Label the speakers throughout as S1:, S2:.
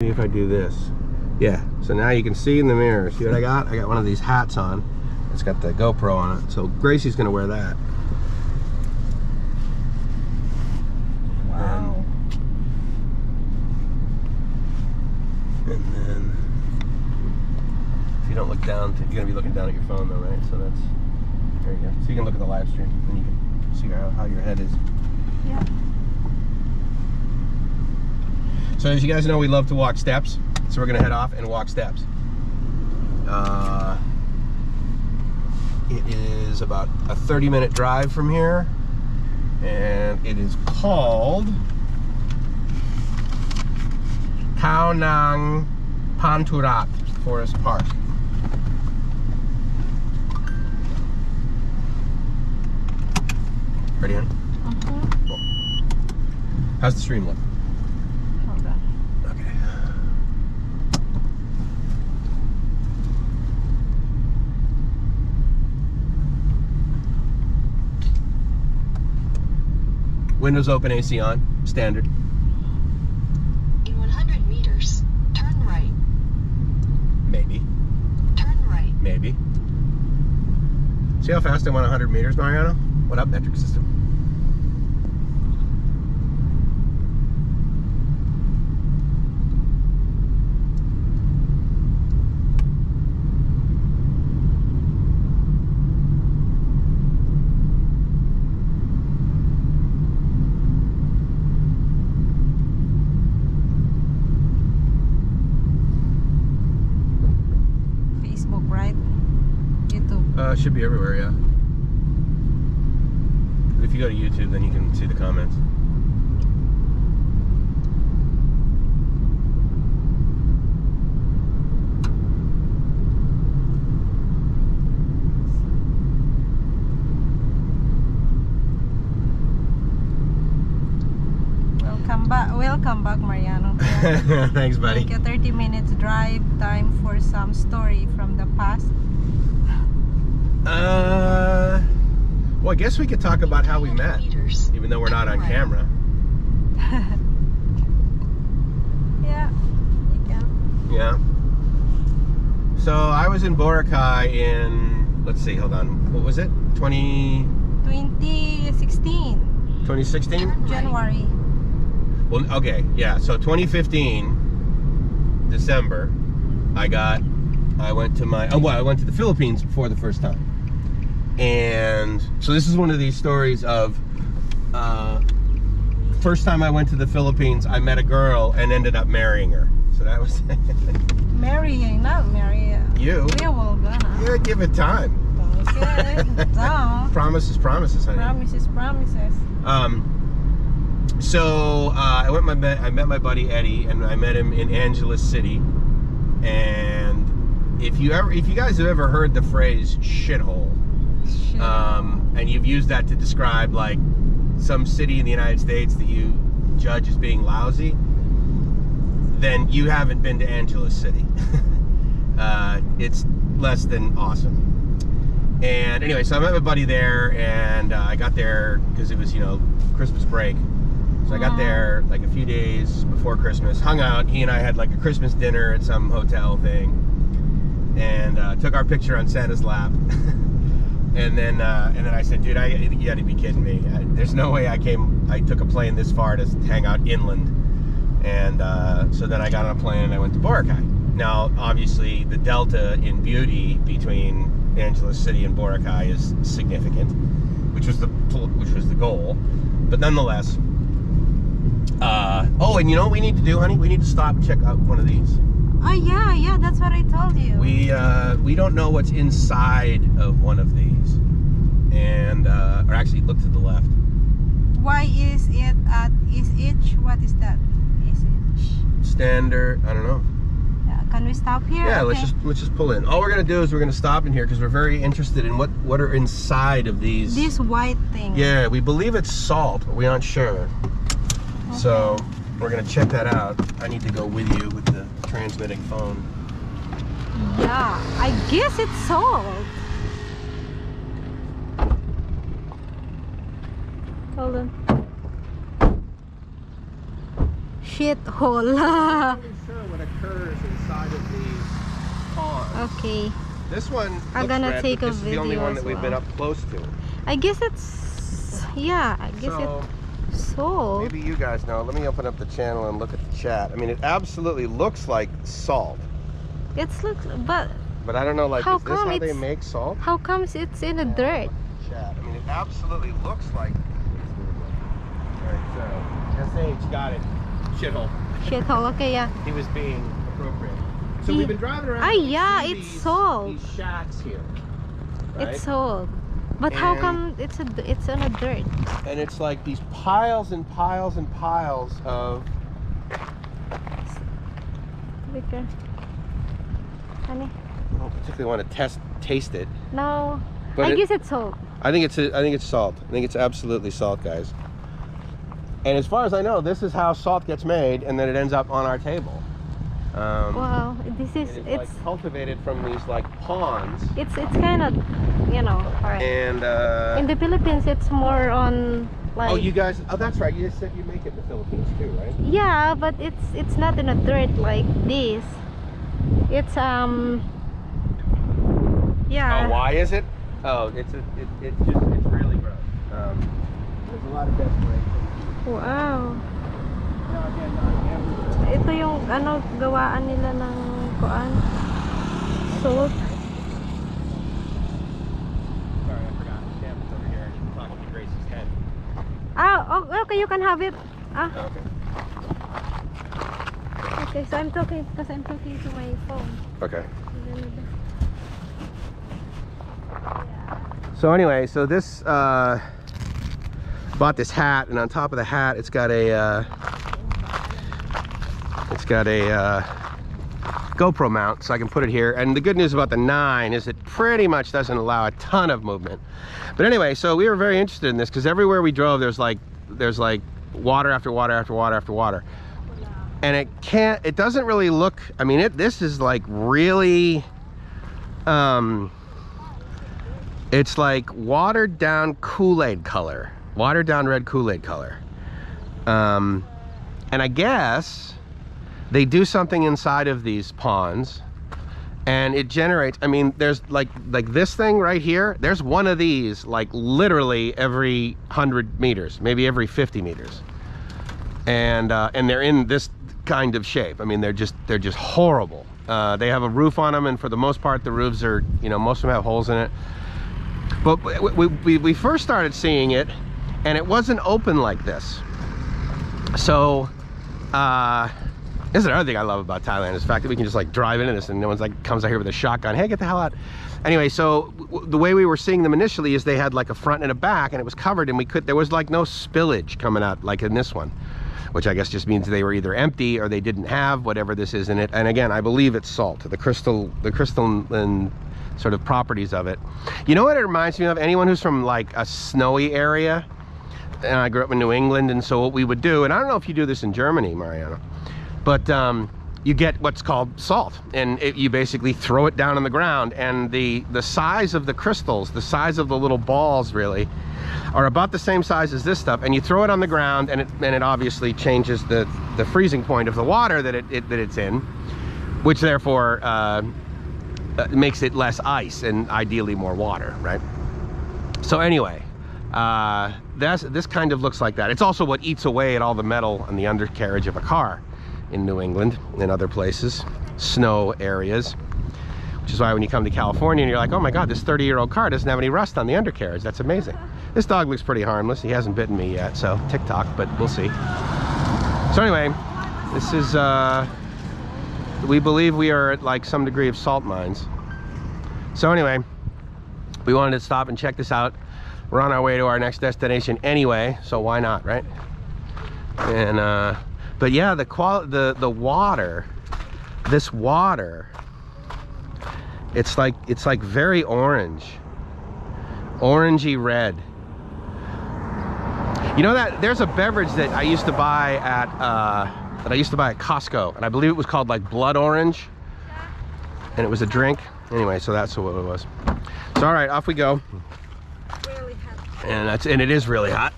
S1: See if I do this. Yeah, so now you can see in the mirror. See what I got? I got one of these hats on. It's got the GoPro on it. So Gracie's gonna wear that.
S2: Wow.
S1: And then, if you don't look down, you're gonna be looking down at your phone though, right? So that's, there you go. So you can look at the live stream and you can see how your head is.
S2: Yeah.
S1: So as you guys know, we love to walk steps. So we're gonna head off and walk steps. It is about a 30-minute drive from here, and it is called Khao Nang Panturat Forest Park. Ready, honey? Cool. How's the stream look?
S2: Hold on.
S1: Okay. Windows open, AC on, standard.
S3: In 100 meters, turn right.
S1: Maybe.
S3: Turn right.
S1: Maybe. See how fast I went 100 meters, Mariano? What up, metric system?
S2: Facebook, right? YouTube.
S1: Should be everywhere, yeah. But if you go to YouTube, then you can see the comments.
S2: Welcome back, Mariano.
S1: Thanks, buddy.
S2: Like a 30 minutes drive, time for some story from the past.
S1: Well, I guess we could talk about how we met,
S3: Meters.
S1: even though we're not on camera.
S2: Yeah, you can.
S1: Yeah. So I was in Boracay in, let's see, hold on. What was it?
S2: 2016,
S1: 2016?
S2: January.
S1: Well, okay, yeah. So 2015, December, I went to the Philippines for the first time. And so this is one of these stories of first time I went to the Philippines, I met a girl and ended up marrying her. So that was
S2: Marrying, not marry.
S1: you.
S2: We will gonna.
S1: Yeah, give it time.
S2: Okay. Don't.
S1: Promises, honey.
S2: Promises.
S1: So I met my buddy Eddie, and I met him in Angeles City. And if you guys have ever heard the phrase shithole, and you've used that to describe like some city in the United States that you judge as being lousy, then you haven't been to Angeles City. It's less than awesome. And anyway, so I met my buddy there, and I got there because it was, Christmas break. So I got there like a few days before Christmas, hung out. He and I had like a Christmas dinner at some hotel thing, and took our picture on Santa's lap. and then I said, dude, you gotta be kidding me. There's no way I took a plane this far to hang out inland. And so then I got on a plane and I went to Boracay. Now, obviously, the delta in beauty between Angeles City and Boracay is significant, which was the goal. But nonetheless, oh, and you know what we need to do, honey? We need to stop and check out one of these.
S2: Oh yeah, that's what I told you.
S1: We don't know what's inside of one of these, and or actually look to the left.
S2: Why is it at each? What is that? Is each?
S1: Standard. I don't know.
S2: Can we stop here?
S1: Yeah,
S2: okay.
S1: let's just pull in. All we're gonna do is we're gonna stop in here because we're very interested in what are inside of these.
S2: This white thing.
S1: Yeah, we believe it's salt, but we aren't sure. Okay. So we're gonna check that out. I need to go with you with the transmitting phone.
S2: Yeah, I guess it's salt. Hold on. shithole.
S1: I'm not really sure what occurs inside of these ponds.
S2: Okay.
S1: This one
S2: I'm
S1: looks
S2: gonna
S1: red,
S2: take
S1: but
S2: a
S1: this is the only
S2: video
S1: one
S2: as
S1: that we've
S2: well.
S1: been up close to.
S2: I guess it's, yeah, I guess
S1: So,
S2: it's salt.
S1: maybe you guys know. Let me open up the channel and look at the chat. I mean, it absolutely looks like salt.
S2: It's looks,
S1: But I don't know, like,
S2: How
S1: is this
S2: come
S1: how they
S2: it's-
S1: make salt?
S2: how comes it's in the
S1: Yeah,
S2: dirt?
S1: look at the chat. I mean, it absolutely looks like. Alright, so SH got it. Shithole.
S2: Shithole, okay, yeah.
S1: He was being appropriate. So
S2: Yeah.
S1: we've been driving around.
S2: Ah,
S1: and we
S2: yeah,
S1: see
S2: it's salt.
S1: These shacks here. Right?
S2: It's salt. But how
S1: And-
S2: come it's in a dirt?
S1: And it's like these piles and piles and piles of.
S2: Victor. Honey?
S1: I don't particularly want to taste it.
S2: No.
S1: But
S2: I
S1: it-
S2: guess it's salt.
S1: I think it's salt. I think it's absolutely salt, guys. And as far as I know, this is how salt gets made, and then it ends up on our table.
S2: Wow, this is
S1: It's
S2: it's
S1: like cultivated from these like ponds.
S2: it's kind of, you know, alright.
S1: And
S2: In the Philippines, it's more on like.
S1: oh, you guys, oh, that's right. You said you make it in the Philippines too, right?
S2: Yeah, but it's not in a dirt like this. It's yeah.
S1: Oh, why is it? Oh, it's really gross. There's a lot of desperation.
S2: Wow.
S1: Now again, not everywhere.
S2: Ito yung ano gawaan nila ng kuan. Salt.
S1: Sorry, I forgot. Cam's over here. I'm talking to Gracie's head.
S2: Ah, okay, you can have it. Ah,
S1: Okay.
S2: okay. So I'm talking to my phone.
S1: Okay. So anyway, so this bought this hat, and on top of the hat, it's got a GoPro mount, so I can put it here. And the good news about the 9 is it pretty much doesn't allow a ton of movement. But anyway, so we were very interested in this because everywhere we drove, there's like water after water after water after water, and it doesn't really look. I mean, this is like really. It's like watered down Kool-Aid color, watered down red Kool-Aid color. And I guess they do something inside of these ponds and it generates, I mean, there's like this thing right here, there's one of these like literally every 100 meters, maybe every 50 meters. And they're in this kind of shape. I mean, they're just horrible. They have a roof on them, and for the most part, the roofs are, you know, most of them have holes in it. But we first started seeing it, and it wasn't open like this. So, this is another thing I love about Thailand, is the fact that we can just like drive into this and no one's like comes out here with a shotgun. Hey, get the hell out. Anyway, so the way we were seeing them initially is they had like a front and a back, and it was covered, and there was like no spillage coming out like in this one, which I guess just means they were either empty or they didn't have whatever this is in it. And again, I believe it's salt, the crystal and sort of properties of it. You know what it reminds me of? Anyone who's from like a snowy area, and I grew up in New England, and so what we would do, and I don't know if you do this in Germany, Mariana, but you get what's called salt, and you basically throw it down on the ground, and the size of the crystals, the size of the little balls really, are about the same size as this stuff, and you throw it on the ground, and it obviously changes the freezing point of the water that it's in, which therefore makes it less ice and ideally more water, right? So anyway, this kind of looks like that. It's also what eats away at all the metal on the undercarriage of a car in New England and other places, snow areas, which is why when you come to California and you're like, oh my God, this 30-year-old car doesn't have any rust on the undercarriage. That's amazing. This dog looks pretty harmless. He hasn't bitten me yet, so TikTok, but we'll see. So anyway, this is, we believe we are at like some degree of salt mines. So anyway, we wanted to stop and check this out. We're on our way to our next destination anyway, so why not, right? And but yeah, the water, this water, it's like very orangey red. You know that there's a beverage that I used to buy at Costco, and I believe it was called like blood orange, and it was a drink. Anyway, so that's what it was. So all right, off we go.
S2: Really hot.
S1: And it is really hot.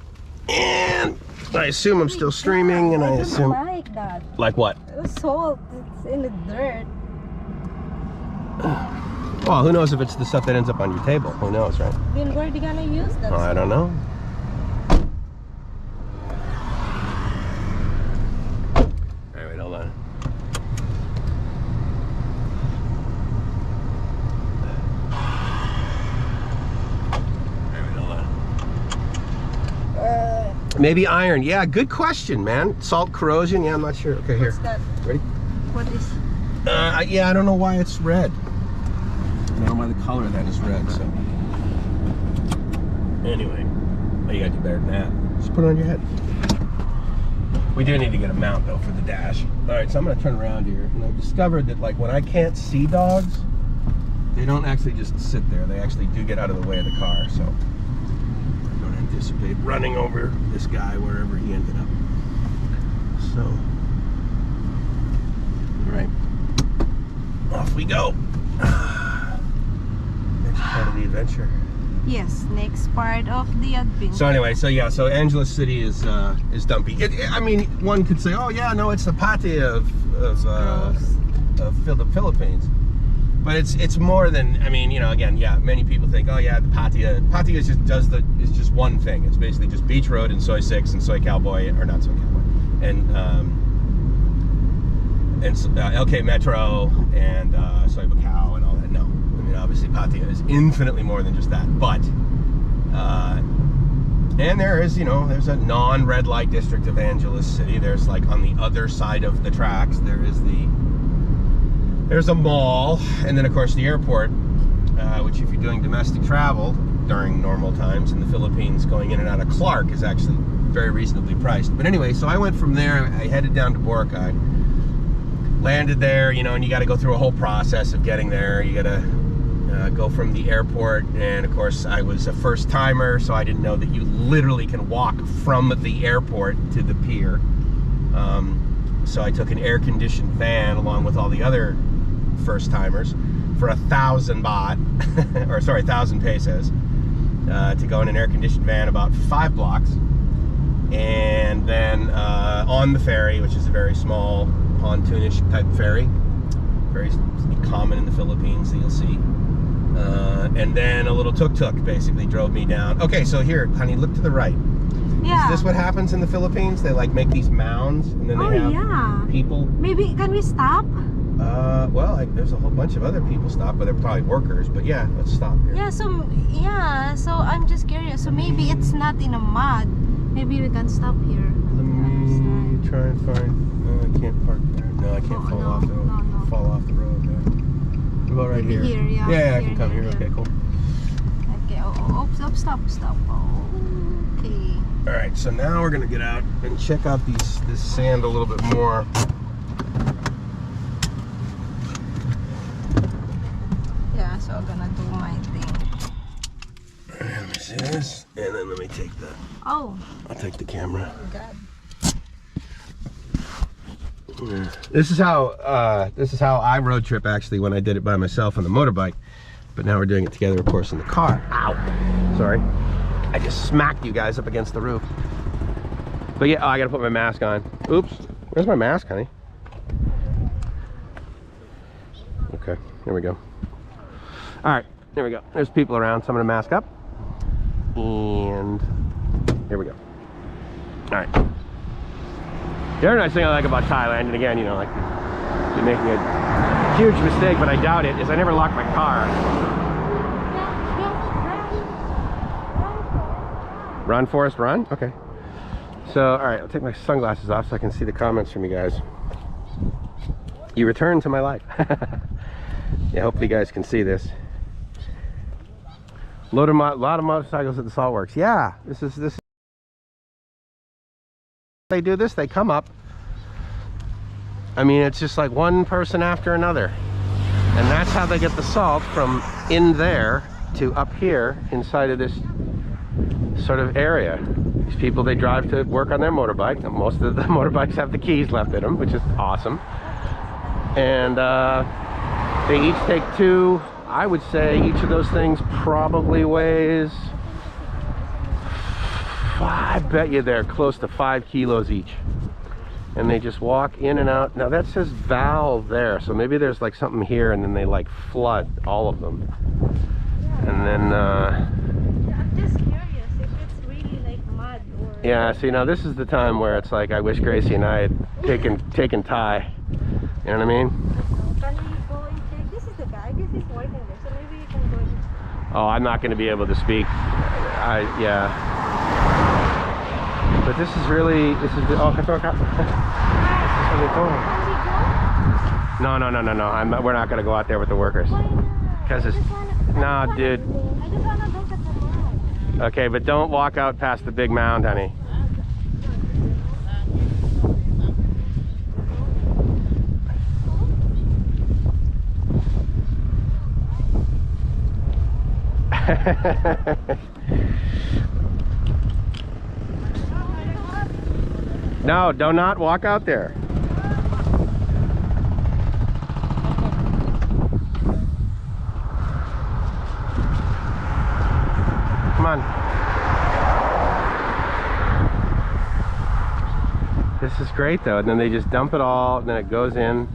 S1: And I assume I'm still streaming, and I assume.
S2: Like that?
S1: Like what?
S2: Salt. It's in the dirt.
S1: Well, who knows if it's the stuff that ends up on your table? Who knows, right?
S2: Then where are they gonna use that?
S1: I don't know. Alright, hold on. Alright, hold on. Maybe iron. Yeah, good question, man. Salt corrosion. Yeah, I'm not sure. Okay, here.
S2: What's that?
S1: Ready?
S2: What is?
S1: Yeah, I don't know why it's red. I don't know why the color of that is red, so. Anyway, oh, you gotta do better than that. Just put it on your head. We do need to get a mount, though, for the dash. All right, so I'm gonna turn around here. And I've discovered that, like, when I can't see dogs, they don't actually just sit there. They actually do get out of the way of the car, so. I don't anticipate running over this guy wherever he ended up. So. All right. Off we go. Next part of the adventure.
S2: Yes, next part of the adventure.
S1: So anyway, so yeah, so Angeles City is dumpy. I mean, one could say, oh yeah, no, it's the Pattaya of the Philippines, but it's more than. I mean, you know, again, yeah, many people think, oh yeah, the Pattaya is just one thing. It's basically just Beach Road and Soy 6 and Soy Cowboy, or not Soy Cowboy, and LK Metro and Soy Bacau and all that. No, I mean obviously Pattaya is infinitely more than just that. But and there is, you know, there's a non-red light district of Angeles City. There's like on the other side of the tracks. There's a mall, and then of course the airport, which if you're doing domestic travel during normal times in the Philippines, going in and out of Clark is actually very reasonably priced. But anyway, so I went from there. I headed down to Boracay. Landed there, you know, and you got to go through a whole process of getting there. You got to go from the airport, and of course I was a first timer, so I didn't know that you literally can walk from the airport to the pier. So I took an air-conditioned van along with all the other first timers for 1,000 baht, or sorry, 1,000 pesos, to go in an air-conditioned van about 5 blocks, and then on the ferry, which is a very small pontoonish type ferry, very common in the Philippines that you'll see, and then a little tuk-tuk basically drove me down. Okay, so here, honey, look to the right.
S2: Yeah.
S1: Is this what happens in the Philippines? They like make these mounds, and then they have people.
S2: Maybe can we stop?
S1: Well, there's a whole bunch of other people stop, but they're probably workers. But yeah, let's stop here.
S2: Yeah. So I'm just curious. So maybe it's not in a mud. Maybe we can stop here.
S1: Let me try and find. I can't park there. No, I can't fall off the road.
S2: No.
S1: Fall off the road there. What about right here?
S2: Here, yeah.
S1: Yeah, I can come here. Okay, cool.
S2: Okay. Oh, stop. Okay.
S1: All right, so now we're gonna get out and check out this sand a little bit more.
S2: Yeah. So I'm gonna do my thing.
S1: All right, let me see this, and then let me take the.
S2: Oh.
S1: I'll take the camera.
S2: God.
S1: This is how I road trip actually when I did it by myself on the motorbike, but now we're doing it together, of course, in the car. Ow! Sorry, I just smacked you guys up against the roof. But yeah, I gotta put my mask on. Oops, where's my mask, honey? Okay, here we go. All right, there we go. There's people around, so I'm gonna mask up, and here we go. All right. The other nice thing I like about Thailand, and again, you know, like, you're making a huge mistake, but I doubt it, is I never lock my car. Run, Forrest, run? Okay. So, all right, I'll take my sunglasses off so I can see the comments from you guys. You returned to my life. Yeah, hopefully you guys can see this. A lot of motorcycles at the saltworks. Yeah, this is. They do this, they come up. I mean, it's just like one person after another. And that's how they get the salt from in there to up here inside of this sort of area. These people, they drive to work on their motorbike. Most of the motorbikes have the keys left in them, which is awesome. And they each take 2. I would say each of those things probably weighs, I bet you they're close to 5 kilos each. and they just walk in and out. Now that says valve there, so maybe there's like something here and then they like flood all of them. And then
S2: I'm just curious if it's really like mud or...
S1: yeah, see, now this is the time where it's like I wish Gracie and I had taken Thai. You know what I mean?
S2: Can we go and check? This is the guy, I guess he's working there, so maybe you can go and...
S1: Oh, I'm not going to be able to speak. Yeah. But this is really, this is the, oh, this is really cool. No. We're not going to go out there with the workers.
S2: Why not?
S1: Because it's, nah, dude.
S2: I just want to look at the mud.
S1: Okay, but don't walk out past the big mound, honey. No, do not walk out there. Come on. This is great though, and then they just dump it all, and then it goes in.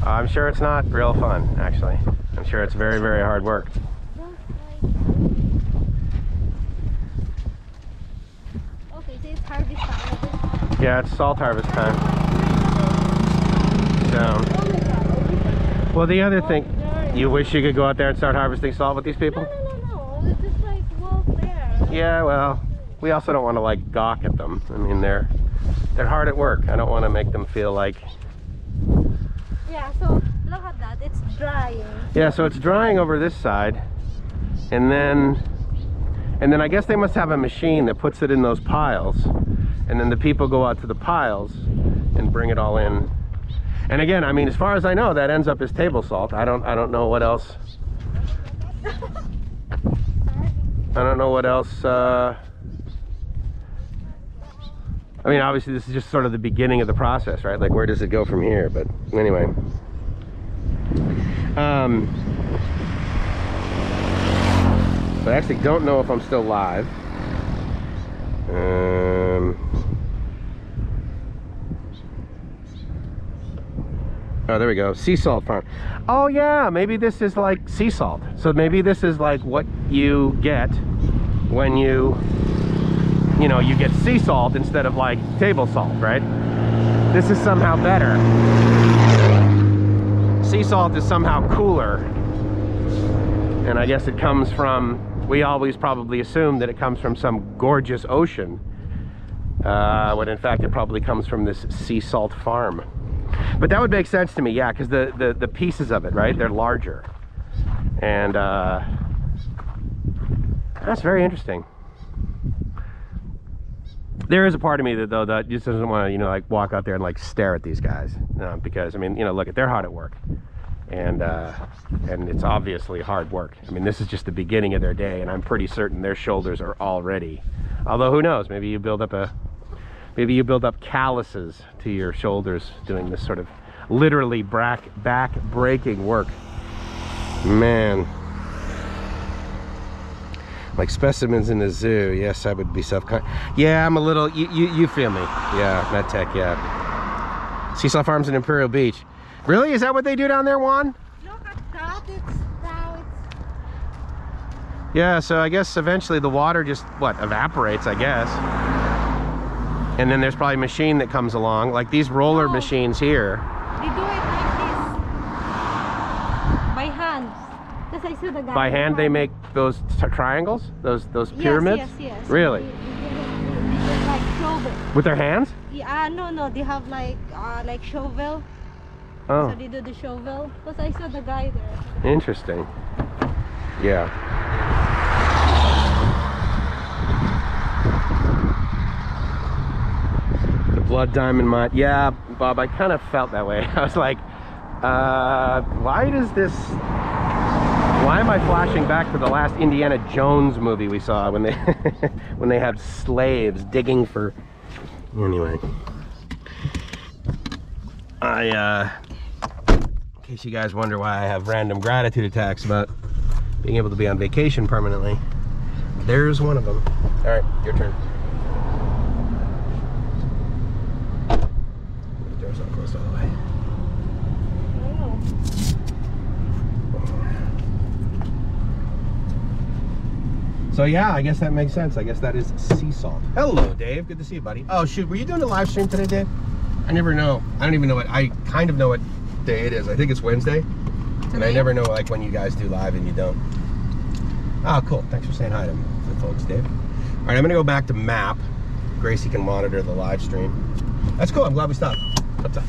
S1: I'm sure it's not real fun, actually. I'm sure it's very, very hard work.
S2: Okay, so it's harvest time.
S1: Yeah, it's salt harvest time. So, well, the other thing, you wish you could go out there and start harvesting salt with these people?
S2: No. It's just like walk there.
S1: Yeah, well, we also don't want to like gawk at them. I mean, they're hard at work. I don't want to make them feel like...
S2: Yeah, so look at that, it's drying.
S1: Yeah, so it's drying over this side, and then I guess they must have a machine that puts it in those piles, and then the people go out to the piles and bring it all in. And again, I mean, as far as I know, that ends up as table salt. I don't know what else. I don't know what else. I mean, obviously this is just sort of the beginning of the process, right? Like, where does it go from here? But anyway. So I actually don't know if I'm still live. Oh, there we go. Sea salt farm. Oh yeah, maybe this is like sea salt. So maybe this is like what you get when you get sea salt instead of like table salt, right? This is somehow better. Sea salt is somehow cooler. And I guess it comes from, we always probably assume that it comes from some gorgeous ocean. When in fact it probably comes from this sea salt farm. But that would make sense to me, yeah, because the pieces of it, right, they're larger. And that's very interesting. There is a part of me that, though, that just doesn't want to, like walk out there and like stare at these guys, because I mean, look, they're hard at work, and it's obviously hard work. I mean, this is just the beginning of their day, and I'm pretty certain their shoulders are already. Although who knows? Maybe you build up calluses to your shoulders doing this sort of literally back breaking work. Man. Like specimens in the zoo, yes, I would be self-conscious. Yeah, I'm a little, you feel me. Yeah, MedTech, yeah. Sea salt farms in Imperial Beach. Really? Is that what they do down there, Juan?
S2: Look at that, it's...
S1: Yeah, so I guess eventually the water just, evaporates, I guess. And then there's probably a machine that comes along, like these roller machines here.
S2: They do it like this. By hand. Because I saw the guy.
S1: By hand they make those triangles? Those pyramids?
S2: Yes.
S1: Really?
S2: They like shovel.
S1: With their hands?
S2: Yeah, no, they have like shovel.
S1: Oh.
S2: So they do the shovel. Because I saw the guy there.
S1: Interesting. Yeah. The blood diamond mine. Yeah, Bob, I kind of felt that way. I was like, why am I flashing back to the last Indiana Jones movie we saw when they when they had slaves digging for... Anyway. In case you guys wonder why I have random gratitude attacks about being able to be on vacation permanently, there's one of them. All right, your turn. So yeah, I guess that makes sense. I guess that is sea salt. Hello, Dave. Good to see you, buddy. Oh shoot, were you doing a live stream today, Dave? I never know. I don't even know what. I kind of know what day it is. I think it's Wednesday. Today? And I never know like when you guys do live and you don't. Oh, cool. Thanks for saying hi to the folks, Dave. All right, I'm gonna go back to map. Gracie can monitor the live stream. That's cool. I'm glad we stopped. What's up?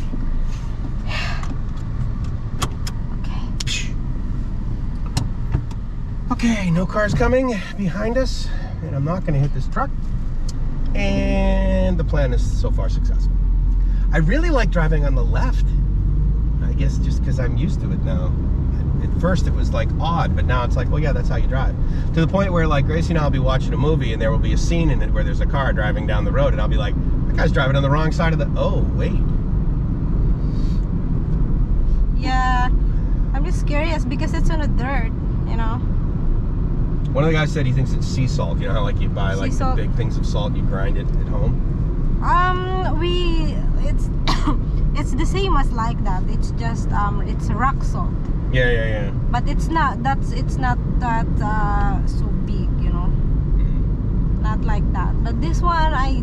S1: Okay, no cars coming behind us, and I'm not going to hit this truck. And the plan is so far successful. I really like driving on the left. I guess just because I'm used to it now. At first it was like odd, but now it's like, well, yeah, that's how you drive. To the point where like Gracie and I will be watching a movie, and there will be a scene in it where there's a car driving down the road, and I'll be like, that guy's driving on the wrong side of the. Oh, wait.
S2: Yeah, I'm just curious because it's on the dirt, you know.
S1: One of the guys said he thinks it's sea salt. You know how like you buy like the big things of salt, you grind it at home?
S2: It's the same as like that. It's just it's rock salt.
S1: Yeah.
S2: But it's not that so big, you know.
S1: Mm-hmm.
S2: Not like that. But this one I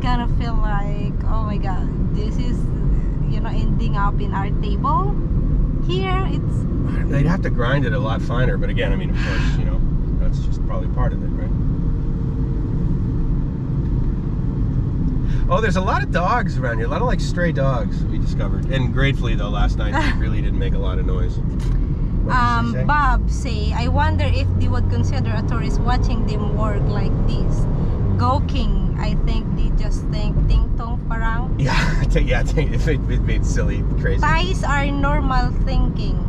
S2: kind of feel like, oh my god, this is, you know, ending up in our table. Here it's.
S1: They'd have to grind it a lot finer, but again, I mean, of course, you know, that's just probably part of it, right? Oh, there's a lot of dogs around here, a lot of like stray dogs we discovered. And gratefully, though, last night they really didn't make a lot of noise.
S2: Bob say, I wonder if they would consider a tourist watching them work like this. Go King, I think they just think ting tong parang.
S1: Yeah, I think it made silly, crazy.
S2: Thais are normal thinking.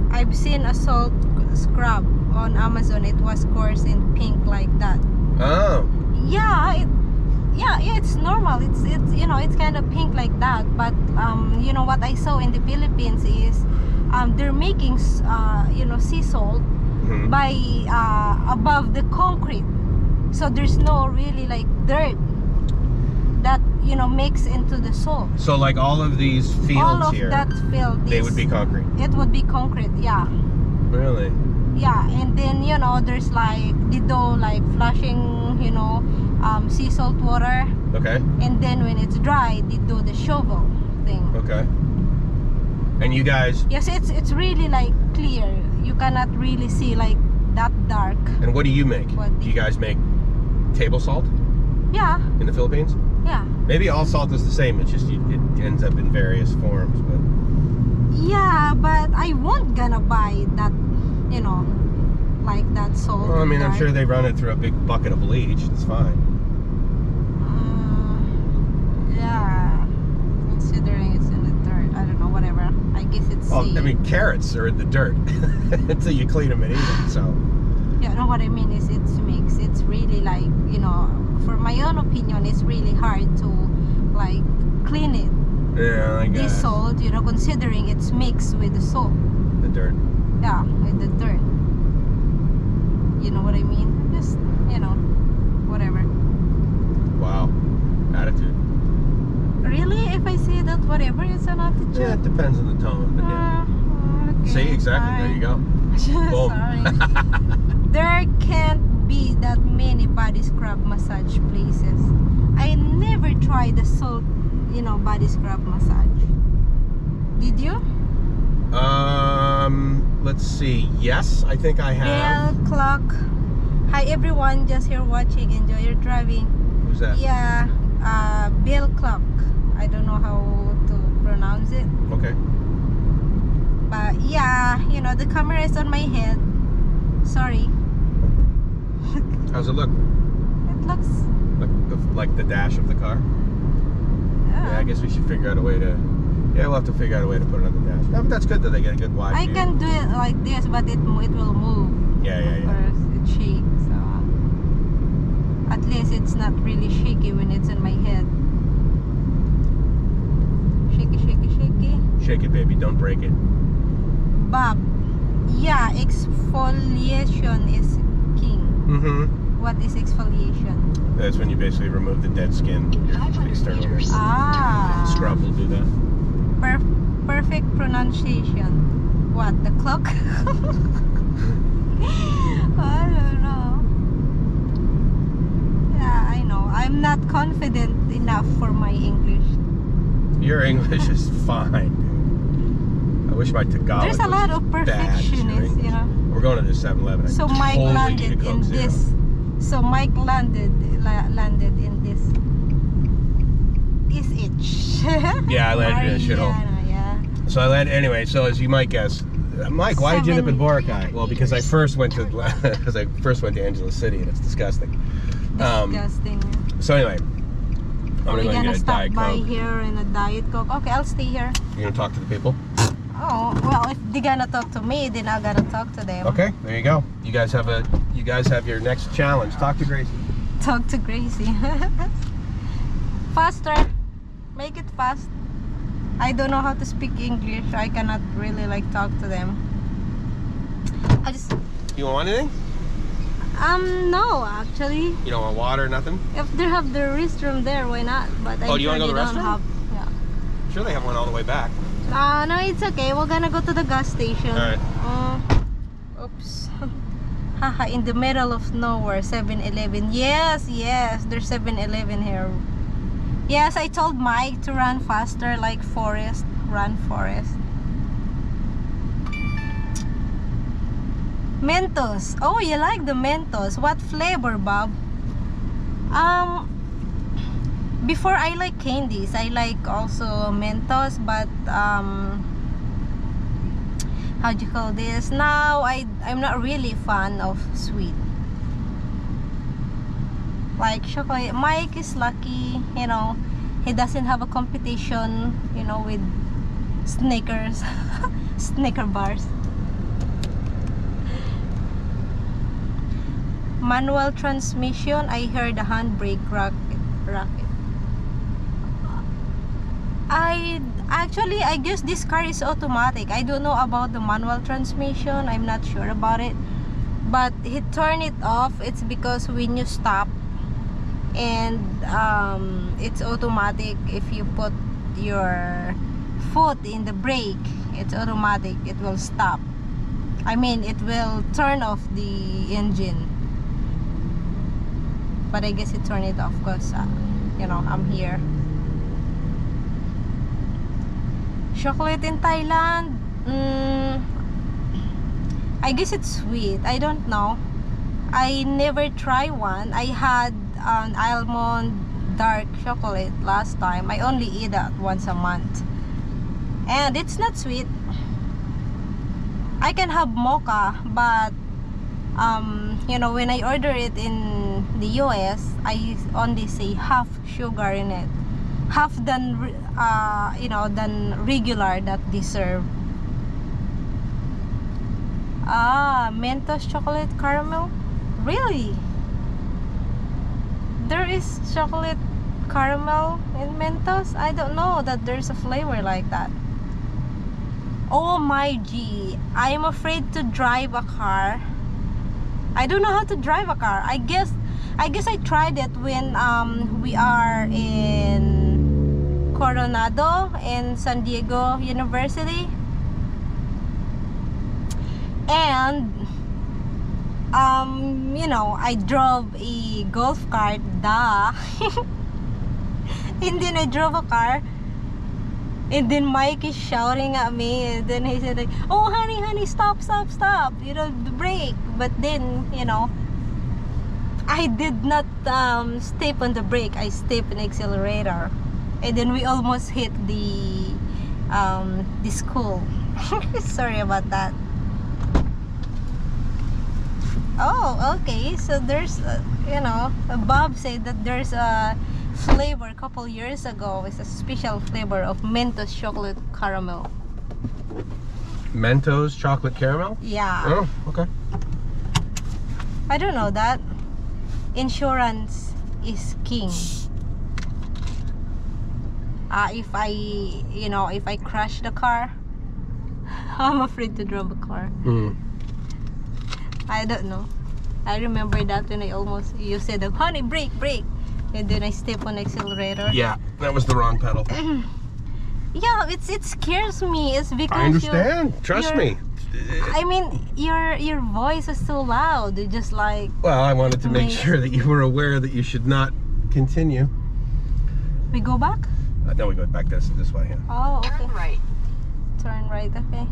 S2: I've seen a salt scrub on Amazon. It was coarse and pink like that.
S1: Oh.
S2: Yeah, it's normal. It's you know, it's kind of pink like that. But you know what I saw in the Philippines is they're making you know, sea salt by above the concrete, so there's no really like dirt that, you know, mix into the salt.
S1: So like all of these fields
S2: all of
S1: here,
S2: that field,
S1: they would be concrete.
S2: It would be concrete, yeah.
S1: Really?
S2: Yeah, and then, you know, there's like they do like flushing, you know, sea salt water.
S1: Okay.
S2: And then when it's dry, they do the shovel thing.
S1: Okay. And you guys?
S2: Yes, it's really like clear. You cannot really see like that dark.
S1: And what do you make? Do you guys make table salt?
S2: Yeah.
S1: In the Philippines?
S2: Yeah.
S1: Maybe all salt is the same. It's just it ends up in various forms, but.
S2: Yeah, but I won't gonna buy that, you know, like that salt.
S1: Well, I mean, I'm sure they run it through a big bucket of bleach. It's fine.
S2: Yeah. Considering it's in the dirt, I don't know, whatever. I guess it's.
S1: Well, I mean, carrots are in the dirt until you clean them and eat them. So.
S2: Yeah, no. What I mean is, it's mixed. It's really like, you know, for my own opinion, it's really hard to like clean it.
S1: Yeah, I guess.
S2: This salt, you know, considering it's mixed with the salt.
S1: The dirt.
S2: Yeah, with the dirt. You know what I mean? Just, you know, whatever.
S1: Wow. Attitude.
S2: Really? If I say that whatever, it's an attitude?
S1: Yeah, it depends on the tone, but yeah.
S2: Okay,
S1: See, exactly.
S2: fine.
S1: There you go. Boom.
S2: Sorry. There can't be that many body scrub massage places. I never tried the salt, you know, body scrub massage. Did you?
S1: Let's see. Yes, I think I have.
S2: Bell clock. Hi everyone, just here watching. Enjoy your driving.
S1: Who's that?
S2: Yeah, Bill clock. I don't know how to pronounce it.
S1: Okay.
S2: But yeah, you know, the camera is on my head. Sorry.
S1: How's it look?
S2: It looks.
S1: Like the dash of the car? Yeah, I guess we should figure out a way to. Yeah, we'll have to figure out a way to put it on the dash. No, but that's good that they get a good wide view.
S2: I can do it like this, but it will move.
S1: Yeah.
S2: Of course, it shakes. So at least it's not really shaky when it's in my head. Shaky.
S1: Shake it, baby. Don't break it.
S2: Bob, yeah, exfoliation is king.
S1: Mm-hmm.
S2: What is exfoliation?
S1: That's when you basically remove the dead skin.
S3: In
S1: Your
S3: 500
S1: external
S3: meters.
S2: Ah.
S1: scrub will do that.
S2: Perfect pronunciation. What, the clock? I don't know. Yeah, I know. I'm not confident enough for my English.
S1: Your English is fine. I wish my Tagalog
S2: There's a lot of
S1: bad as your
S2: perfectionists,
S1: English.
S2: you know.
S1: We're going to the 7-Eleven.
S2: So Mike landed in this. So Mike landed in this. Is it?
S1: Yeah, I landed in a shithole.
S2: Yeah.
S1: So I landed anyway. So as you might guess, Mike, why did you end up in Boracay? Well, because I first went to Angeles City, and it's disgusting.
S2: Disgusting.
S1: So anyway,
S2: We're
S1: I'm
S2: gonna
S1: get a
S2: stop
S1: Diet
S2: by
S1: Coke.
S2: here in a Diet Coke. Okay, I'll stay here.
S1: You gonna talk to the people?
S2: Oh, well, if they're gonna talk to me, then I gotta talk to them.
S1: Okay, there you go. You guys have your next challenge. Talk to Gracie.
S2: Talk to Gracie. Faster. Make it fast. I don't know how to speak English. I cannot really like talk to them. I just
S1: You want anything?
S2: no, actually.
S1: You don't want water, nothing?
S2: If they have the restroom there, why not? But
S1: Oh, do you
S2: sure
S1: wanna go to
S2: they
S1: the
S2: don't
S1: restroom?
S2: have. Yeah.
S1: Sure, they have one all the way back.
S2: No, it's okay. We're gonna go to the gas station.
S1: Alright.
S2: Oops. Haha, in the middle of nowhere, 7-Eleven. Yes, there's 7-Eleven here. Yes, I told Mike to run faster, like Forest. Run, Forest. Mentos. Oh, you like the Mentos? What flavor, Bob? Before I like candies, I like also Mentos, but how do you call this? Now I'm not really fan of sweet. Like chocolate. Mike is lucky, you know, he doesn't have a competition, you know, with Snickers, Snicker bars. Manual transmission. I heard a handbrake racket. I guess this car is automatic. I don't know about the manual transmission. I'm not sure about it. But he turned it off. It's because when you stop and it's automatic. If you put your foot in the brake, it's automatic. It will stop. I mean, it will turn off the engine. But I guess it turned it off because you know, I'm here. Chocolate in Thailand, I guess it's sweet. I don't know. I never tried one. I had an almond dark chocolate last time. I only eat that once a month, and it's not sweet. I can have mocha, but you know, when I order it in the US, I only say half sugar in it, half than you know, than regular that they serve. Mentos chocolate caramel. Really? There is chocolate caramel in Mentos? I don't know that there's a flavor like that. Oh my G, I'm afraid to drive a car. I don't know how to drive a car. I guess I tried it when we are in Coronado in San Diego University. And you know, I drove a golf cart, duh. And then I drove a car, and then Mike is shouting at me, and then he said like, oh honey, stop, you know, the brake. But then, you know, I did not step on the brake. I stepped on the accelerator, and then we almost hit the school. Sorry about that. Oh, okay. So there's, you know, Bob said that there's a flavor a couple years ago. It's a special flavor of Mentos chocolate caramel.
S1: Mentos chocolate caramel?
S2: Yeah.
S1: Oh, okay.
S2: I don't know that. Insurance is king. If I, you know, if I crash the car, I'm afraid to drive a car. I don't know. I remember that when you said, honey, brake, and then I step on the accelerator.
S1: Yeah, that was the wrong pedal.
S2: Yeah, it scares me. It's because
S1: I understand. Trust me.
S2: I mean, your voice is so loud. You just like.
S1: Well, I wanted to make
S2: Wait.
S1: sure that you were aware that you should not continue.
S2: We go back?
S1: No, we go back this way. Yeah.
S2: Oh, okay.
S3: Turn right.
S2: Turn right. Okay.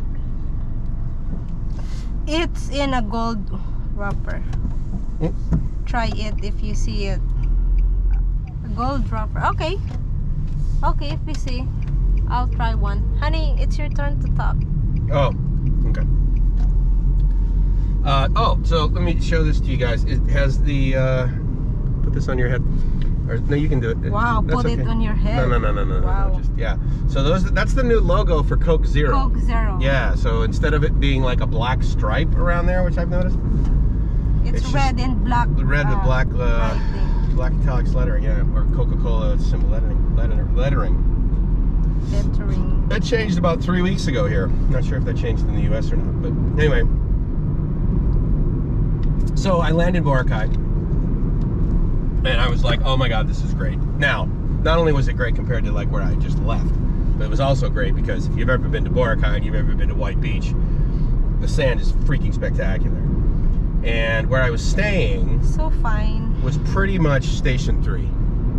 S2: It's in a gold wrapper.
S1: Mm.
S2: Try it if you see it. A gold wrapper. Okay. Okay, if we see, I'll try one. Honey, it's your turn to talk.
S1: Oh, okay. So let me show this to you guys. It has the, put this on your head. Or, no, you can do it.
S2: Wow,
S1: That's
S2: put it on your head.
S1: No.
S2: Wow.
S1: Just, yeah. So that's the new logo for Coke Zero.
S2: Coke Zero.
S1: Yeah, so instead of it being like a black stripe around there, which I've noticed.
S2: It's
S1: It's
S2: red and black.
S1: Red with black,
S2: writing.
S1: black italics lettering, yeah. Or Coca-Cola symbol lettering.
S2: Lettering.
S1: That changed about 3 weeks ago here. Not sure if that changed in the US or not, but anyway. So I landed in Boracay, and I was like, oh my God, this is great. Now, not only was it great compared to like where I just left, but it was also great because if you've ever been to Boracay and you've ever been to White Beach, the sand is freaking spectacular. And where I was staying
S2: So fine.
S1: was pretty much Station 3.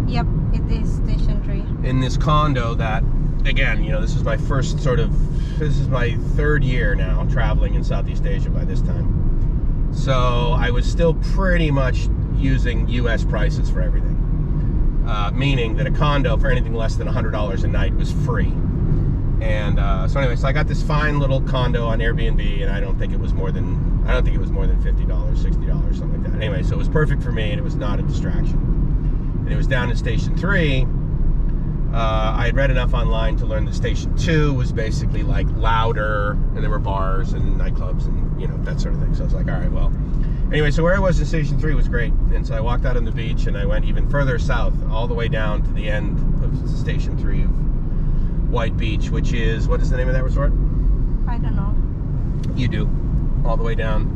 S2: Yep, it is Station 3.
S1: In this condo that, again, you know, this is my third year now traveling in Southeast Asia by this time. So I was still pretty much using US prices for everything. Meaning that a condo for anything less than $100 a night was free. And so anyway, so I got this fine little condo on Airbnb, and I don't think it was more than $50, $60, something like that. Anyway, so it was perfect for me, and it was not a distraction. And it was down in Station 3. I had read enough online to learn that Station 2 was basically like louder, and there were bars and nightclubs and, you know, that sort of thing. So I was like, all right, well. Anyway, so where I was in Station 3 was great. And so I walked out on the beach, and I went even further south, all the way down to the end of Station 3 of White Beach, which is, what is the name of that resort?
S2: I don't know.
S1: You do. All the way down.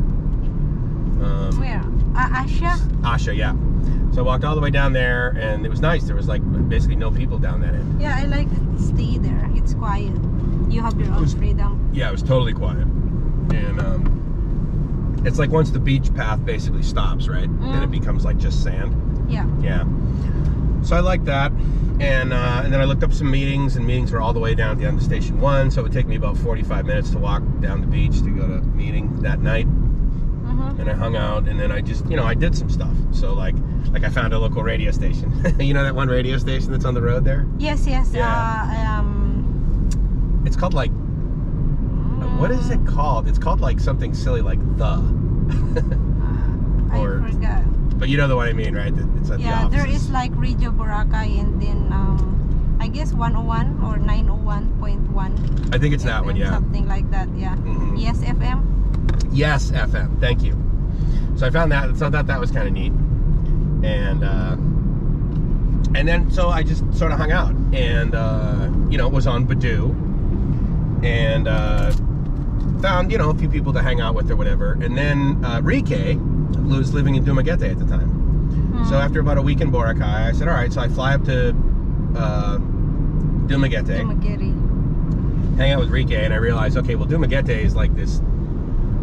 S2: Where? Asia?
S1: Asha, yeah. So I walked all the way down there, and it was nice. There was like basically no people down that end.
S2: Yeah, I like to stay there. It's quiet. You have your own freedom.
S1: Yeah, it was totally quiet. And it's like once the beach path basically stops, right? Then it becomes like just sand.
S2: Yeah.
S1: Yeah. So I liked that. And then I looked up some meetings, and meetings were all the way down at the end of Station 1, so it would take me about 45 minutes to walk down the beach to go to a meeting that night. And I hung out, and then I just, you know, I did some stuff. So like I found a local radio station. You know that one radio station that's on the road there?
S2: Yes.
S1: Yeah. It's called like, what is it called? It's called like something silly like The.
S2: I forgot.
S1: But you know the one I mean, right? It's at the offices.
S2: There is like Radio Boracay, and then I guess 101 or 901.1.
S1: I think it's that one, yeah.
S2: Something like that, yeah. Yes FM.
S1: Yes FM. Thank you. So I found that. So I thought that was kind of neat. And then so I just sort of hung out, and you know, was on Badoo, and found, you know, a few people to hang out with or whatever. And then Rike was living in Dumaguete at the time. So after about a week in Boracay, I said, all right, so I fly up to Dumaguete, hang out with Rike, and I realized, okay, well, Dumaguete is like this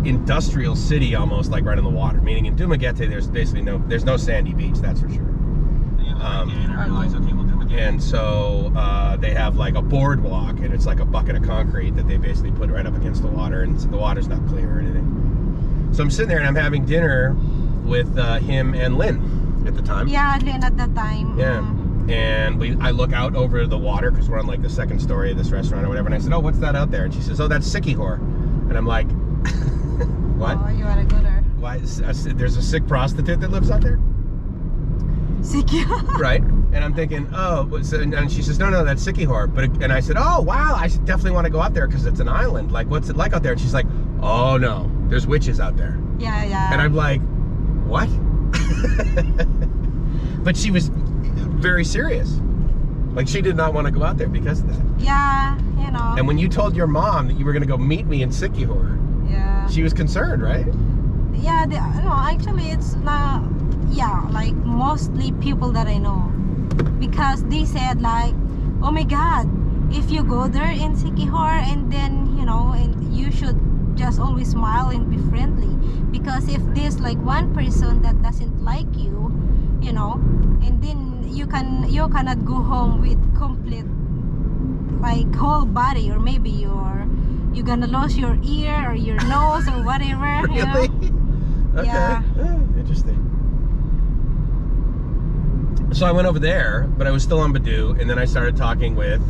S1: industrial city almost, like right on the water. Meaning in Dumaguete, there's basically there's no sandy beach, that's for sure. And so they have like a boardwalk, and it's like a bucket of concrete that they basically put right up against the water, and so the water's not clear or anything. So I'm sitting there, and I'm having dinner with him and Lynn at the time.
S2: Yeah, Lynn at the time.
S1: Yeah. And I look out over the water, because we're on like the second story of this restaurant or whatever, and I said, oh, what's that out there? And she says, oh, that's Sikkihor. And I'm like, what?
S2: Oh, you wanna go there?
S1: Why? There's a sick prostitute that lives out there?
S2: Sikkihor?
S1: Right. And I'm thinking, oh, and she says, no, that's Sikkihor. And I said, oh, wow, I should definitely want to go out there because it's an island. Like, what's it like out there? And she's like, oh, no, there's witches out there.
S2: Yeah.
S1: And I'm like, what? But she was very serious. Like, she did not want to go out there because of that.
S2: Yeah, you know.
S1: And when you told your mom that you were going to go meet me in Sikkihor,
S2: yeah,
S1: she was concerned, right?
S2: Yeah, no, actually, it's not. Yeah, like mostly people that I know, because they said like, oh my God, if you go there in Sikkihor, and then, you know, and you should just always smile and be friendly. Because if there's like one person that doesn't like you, you know, and then you cannot go home with complete like whole body, or maybe you're gonna lose your ear or your nose or whatever.
S1: Really?
S2: You know?
S1: Okay.
S2: Yeah.
S1: Interesting. So I went over there, but I was still on Badoo, and then I started talking with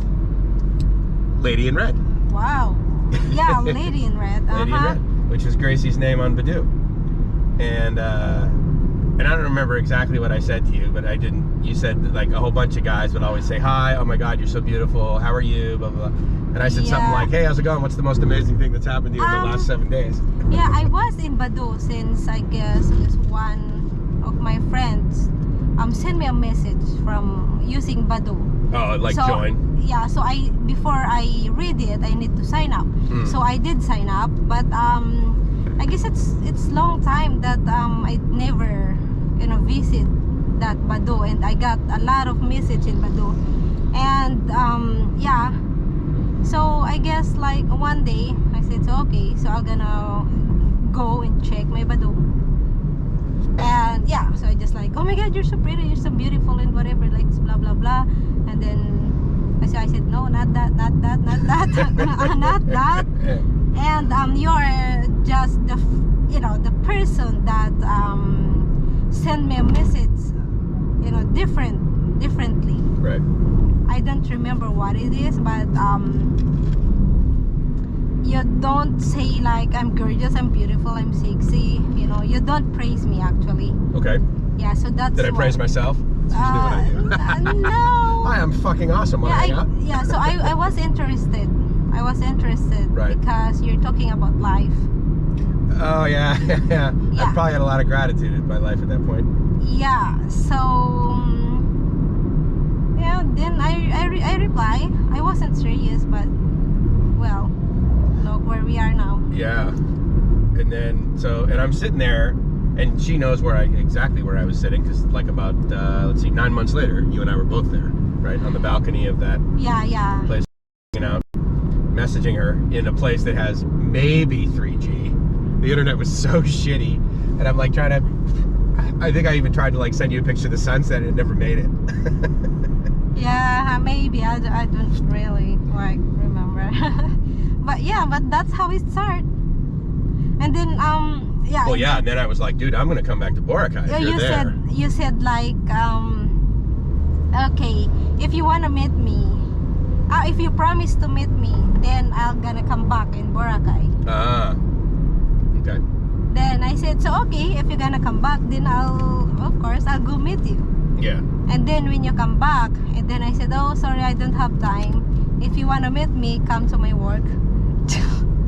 S1: Lady in Red.
S2: Wow. Yeah, Lady in Red.
S1: Lady in Red, which is Gracie's name on Badoo. And I don't remember exactly what I said to you, but I didn't. You said like a whole bunch of guys would always say, hi, oh my God, you're so beautiful, how are you, blah, blah, blah. And I said something like, hey, how's it going? What's the most amazing thing that's happened to you in the last 7 days?
S2: Yeah, I was in Badoo since, I guess, just one of my friends sent me a message from using Badoo.
S1: Oh, like so, join?
S2: Yeah, so before I read it, I need to sign up. So I did sign up, but I guess it's long time that I never, you know, visit that Badoo, and I got a lot of message in Badoo. And yeah, so I guess like one day I said, so okay, so I'm gonna go and check my Badoo. And yeah, so I just like, oh my God, you're so pretty, you're so beautiful, and whatever, like blah blah blah. And then I said no, not that, not that, not that, not that. And you're just the, you know, the person that sent me a message, you know, differently.
S1: Right.
S2: I don't remember what it is, but you don't say like I'm gorgeous, I'm beautiful, I'm sexy. You know, you don't praise me actually.
S1: Okay.
S2: Yeah, so that's.
S1: Did I praise myself? That's usually what I do.
S2: No.
S1: Hi, I'm fucking awesome.
S2: Yeah, so I was interested. I was interested
S1: right.
S2: Because you're talking about life.
S1: Oh yeah, yeah. I probably had a lot of gratitude in my life at that point.
S2: Yeah, so yeah, then I reply. I wasn't serious, but well, look where we are now.
S1: Yeah, and then and I'm sitting there, and she knows exactly where I was sitting, because like about let's see, 9 months later, you and I were both there, right, on the balcony of that place, hanging out, messaging her in a place that has maybe 3G. The internet was so shitty, and I'm like trying to. I think I even tried to like send you a picture of the sunset, and it never made it.
S2: Yeah, maybe I don't really like remember. But yeah, but that's how it started. And then yeah.
S1: Well, yeah, and then I was like, dude, I'm gonna come back to Boracay.
S2: Yeah,
S1: if you're there.
S2: You said like okay, if you wanna meet me, if you promise to meet me, then I'm gonna come back in Boracay.
S1: Ah. Okay.
S2: Then I said, so okay, if you're gonna come back, then of course I'll go meet you.
S1: Yeah.
S2: And then when you come back, and then I said, oh sorry, I don't have time. If you wanna meet me, come to my work.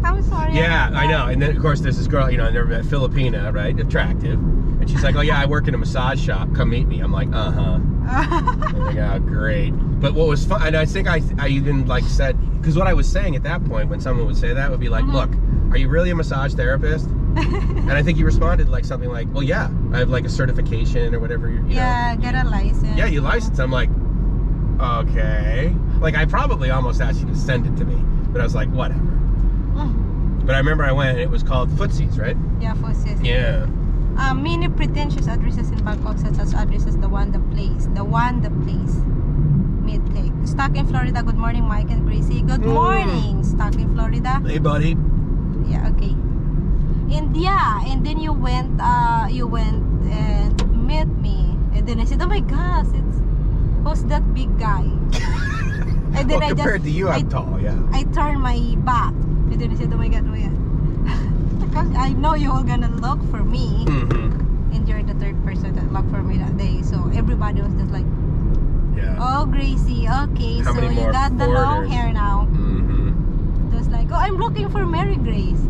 S2: I'm sorry.
S1: Yeah, I know. And then of course there's this girl, you know, I never met, Filipina, right? Attractive. And she's like, oh yeah, I work in a massage shop. Come meet me. I'm like, I'm like, oh great. But what was fun, and I think I even like said, because what I was saying at that point when someone would say that would be like, look, are you really a massage therapist? And I think you responded like something like, well, yeah, I have like a certification or whatever. You know,
S2: get a license.
S1: Yeah, you license. I'm like, okay. Like I probably almost asked you to send it to me, but I was like, whatever. But I remember I went, and it was called Footsies, right?
S2: Yeah, Footsies.
S1: Yeah.
S2: Many pretentious addresses in Bangkok, such as addresses the one, the place. Mid-take. Stuck in Florida. Good morning, Mike and Gracie. Good morning. Stuck in Florida.
S1: Hey, buddy.
S2: Yeah, okay. And yeah, and then you went and met me, and then I said, oh my gosh, who's that big guy? And then
S1: well, compared to you, I'm tall. Yeah. I
S2: turned my back, and then I said, oh my god. Because I know you were gonna look for me, and you're the third person that looked for me that day. So everybody was just like,
S1: yeah.
S2: Oh, Gracie, okay,
S1: how
S2: so
S1: many
S2: you
S1: more
S2: got the long hair now. Just like, oh, I'm looking for Mary Grace.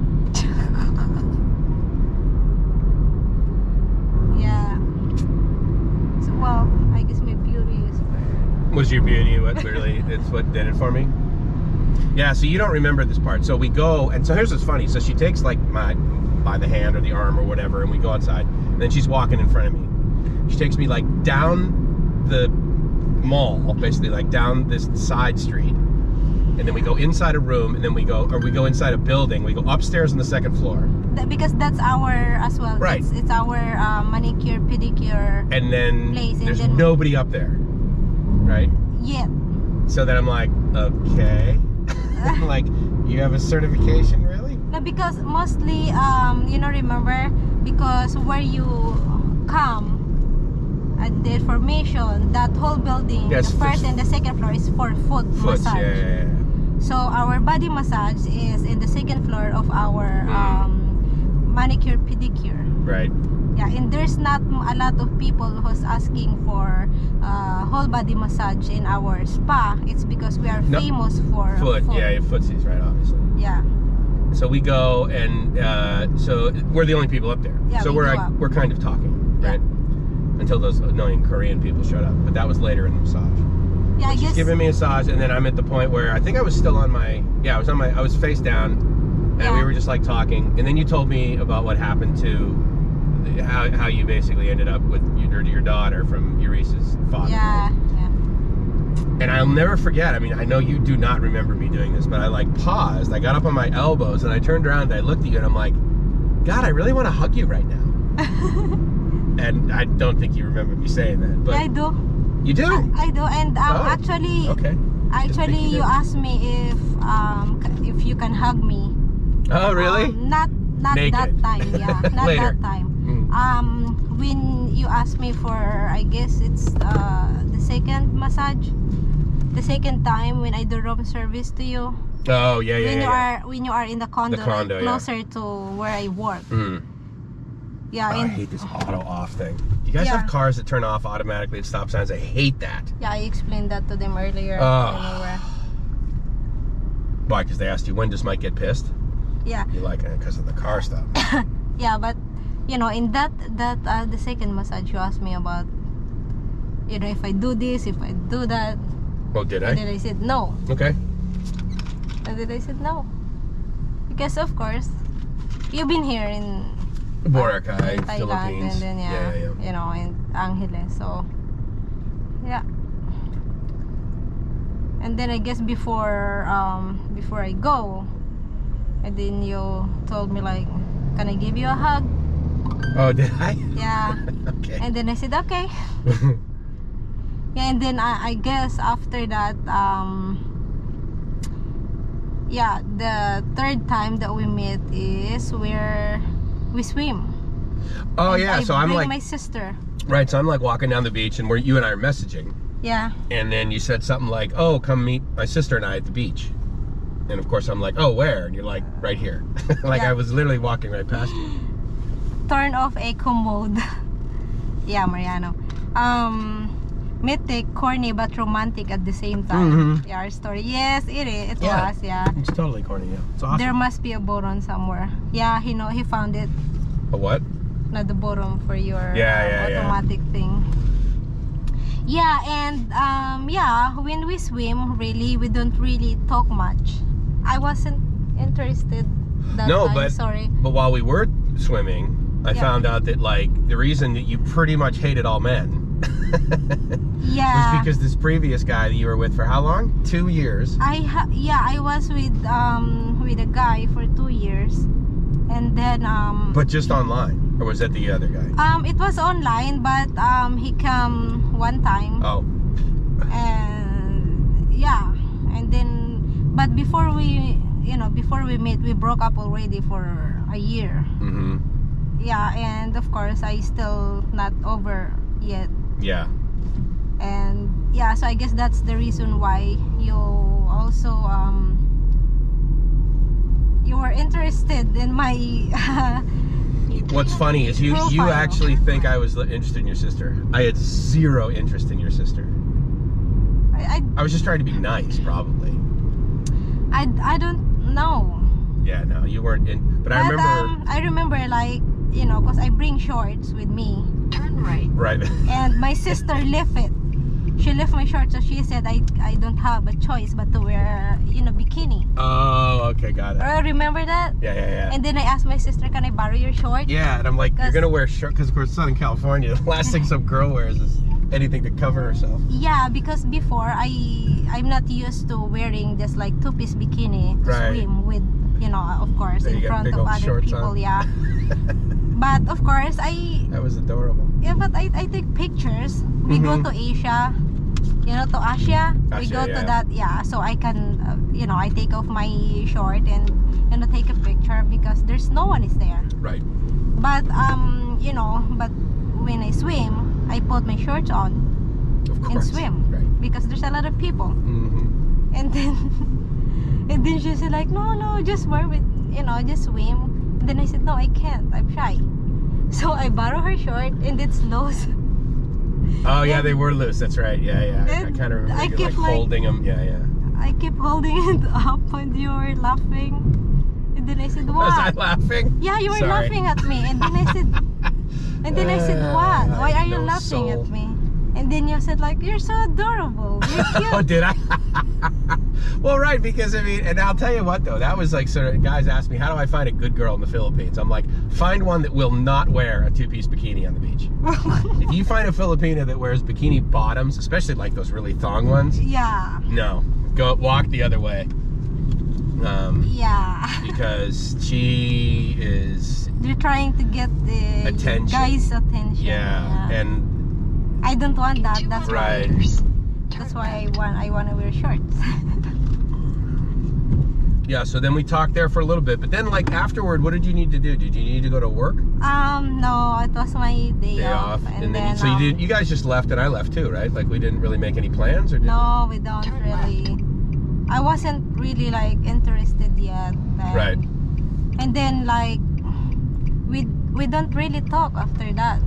S2: Yeah. So, well, I guess my beauty is.
S1: Was your beauty what really? It's what did it for me. Yeah, so you don't remember this part. So we go, and so here's what's funny. So she takes like by the hand or the arm or whatever, and we go outside. And then she's walking in front of me. She takes me like down the mall, basically like down this side street. and then we go inside a room, and then we go inside a building. We go upstairs on the second floor.
S2: Because that's our as well.
S1: Right.
S2: It's our manicure, pedicure.
S1: And then
S2: place, and
S1: there's
S2: then
S1: nobody up there, right?
S2: Yeah.
S1: So then I'm like, okay. I'm like, you have a certification, really?
S2: No, because mostly, remember, because where you come at the information, that whole building,
S1: Yes,
S2: the first and the second floor is for foot massage.
S1: Yeah.
S2: So our body massage is in the second floor of our manicure, pedicure.
S1: Right.
S2: Yeah, and there's not a lot of people who's asking for whole body massage in our spa. It's because we are famous for
S1: foot. Yeah, footsies, right, obviously.
S2: Yeah.
S1: So we go, and so we're the only people up there.
S2: Yeah,
S1: so we're kind of talking, right? Until those annoying Korean people showed up. But that was later in the massage.
S2: Yeah, I
S1: She's
S2: guess.
S1: giving me a massage, and then I'm at the point where I think I was still on my. Yeah, I was face down, and we were just like talking. And then you told me about what happened to how you basically ended up with your daughter from Eurese's father.
S2: Yeah,
S1: right? And I'll never forget. I mean, I know you do not remember me doing this, but I like paused. I got up on my elbows and I turned around and I looked at you and I'm like, God, I really want to hug you right now. And I don't think you remember me saying that, but
S2: yeah, I do.
S1: You do?
S2: I do, and actually,
S1: okay.
S2: Actually, you asked me if you can hug me.
S1: Oh, really?
S2: Not
S1: Naked.
S2: that time. Yeah, not
S1: Later.
S2: that time. When you asked me for, I guess it's the second massage, the second time when I do room service to you.
S1: Oh yeah.
S2: When you are in the condo, closer to where I work. Yeah.
S1: I hate this auto off thing. You guys have cars that turn off automatically at stop signs. I hate that.
S2: Yeah, I explained that to them earlier.
S1: Why? Because they asked you, when does Mike get pissed?
S2: Yeah.
S1: You're like, because of the car stuff.
S2: Yeah, but in that the second massage you asked me about, if I do this, if I do that.
S1: Oh, did I?
S2: And then I said no.
S1: Okay.
S2: And then I said no, because of course you've been here in
S1: Boracay,
S2: in Thailand,
S1: Philippines,
S2: and then in Angeles, so yeah. And then I guess before I go, and then you told me like, can I give you a hug?
S1: Oh, did I?
S2: Yeah.
S1: Okay.
S2: And then I said okay. Yeah, and then I guess after that, the third time that we met is where we swim.
S1: Oh,
S2: and
S1: yeah, so I'm like
S2: my sister.
S1: Right, so I'm like walking down the beach, and you and I are messaging.
S2: Yeah.
S1: And then you said something like, oh, come meet my sister and I at the beach. And of course I'm like, oh, where? And you're like, right here. Like I was literally walking right past you.
S2: Turn off eco mode. Yeah, Mariano. Mythic, corny, but romantic at the same time. Yeah, our story. Yes, it is. It was, yeah.
S1: It's totally corny, yeah. It's awesome.
S2: There must be a button somewhere. Yeah, he found it.
S1: A what?
S2: Not the bottom for your automatic thing. Yeah, and when we swim, really, we don't really talk much. I wasn't interested that time, sorry.
S1: But while we were swimming, I found out that like the reason that you pretty much hated all men was because this previous guy that you were with for how long? 2 years.
S2: I was with a guy for 2 years, and then
S1: But just online, or was that the other guy?
S2: It was online, but he came one time.
S1: Oh.
S2: And yeah, and then but before we met, we broke up already for a year. Yeah, and of course I still not over yet. Yeah. And yeah, so I guess that's the reason why you also you were interested in my
S1: What's funny is you actually think I was interested in your sister. I had zero interest in your sister. I was just trying to be nice, probably.
S2: I don't know.
S1: Yeah, no, you weren't in. But I
S2: remember like, because I bring shorts with me.
S3: Turn right.
S1: Right.
S2: And my sister left it. She left my shorts, so she said I don't have a choice but to wear, bikini.
S1: Oh, okay, got it.
S2: Remember that?
S1: Yeah.
S2: And then I asked my sister, can I borrow your shorts?
S1: Yeah, and I'm like, you're gonna wear shorts, because of course Southern California, the last thing some girl wears is anything to cover herself.
S2: Yeah, because before I'm not used to wearing just like two-piece bikini to
S1: Right.
S2: swim with, you know, of course,
S1: Then you
S2: in
S1: get
S2: front
S1: big
S2: of
S1: old
S2: other
S1: shorts
S2: people.
S1: on.
S2: Yeah. But of course,
S1: That was adorable.
S2: but I take pictures. We go
S1: Mhm.
S2: to Asia, you know, to Asia. We
S1: Asia,
S2: go to
S1: yeah.
S2: that, so I can, you know, I take off my short and, you know, take a picture because there's no one is there.
S1: Right.
S2: But you know, but when I swim, I put my shorts on
S1: Of
S2: and
S1: course.
S2: swim
S1: Right.
S2: because there's a lot of people.
S1: Mm-hmm.
S2: And then and then she said like, no, just wear it, you know, just swim. And then I said, no, I can't, I'm shy. So I borrow her short and it's loose.
S1: Oh yeah,
S2: And-
S1: they were loose. That's right. Yeah, yeah. I
S2: and
S1: kind of remember
S2: I
S1: you
S2: kept,
S1: like
S2: like-
S1: holding them. Yeah, yeah.
S2: I kept holding it up and you were laughing. And then I said, what?
S1: Was I laughing?
S2: Yeah, you were
S1: Sorry.
S2: laughing at me. And then I said, what? Why are you
S1: No
S2: laughing
S1: soul.
S2: at me? And then you said like, you're so adorable. You're cute.
S1: Oh, did I? Well, right, because I mean, and I'll tell you what though, that was like sort of, guys ask me, how do I find a good girl in the Philippines? I'm like, find one that will not wear a two-piece bikini on the beach. If you find a Filipina that wears bikini bottoms, especially like those really thong ones,
S2: Yeah.
S1: no, go walk the other way.
S2: Yeah.
S1: Because she is,
S2: They're trying to get the
S1: Attention.
S2: guys' attention.
S1: yeah, and
S2: I don't want that.
S3: In
S2: That's
S3: 200
S2: why.
S1: Right.
S3: meters,
S2: That's
S3: turn
S2: why
S3: right.
S2: I want to wear shorts.
S1: yeah, so then we talked there for a little bit, but then like afterward, what did you need to do? Did you need to go to work?
S2: No, it was my day off,
S1: And then, so you guys just left and I left too, right? Like we didn't really make any plans, or did
S2: No, we don't
S3: Turn
S2: really. I wasn't really like interested yet.
S1: Right.
S2: And then like we don't really talk after that.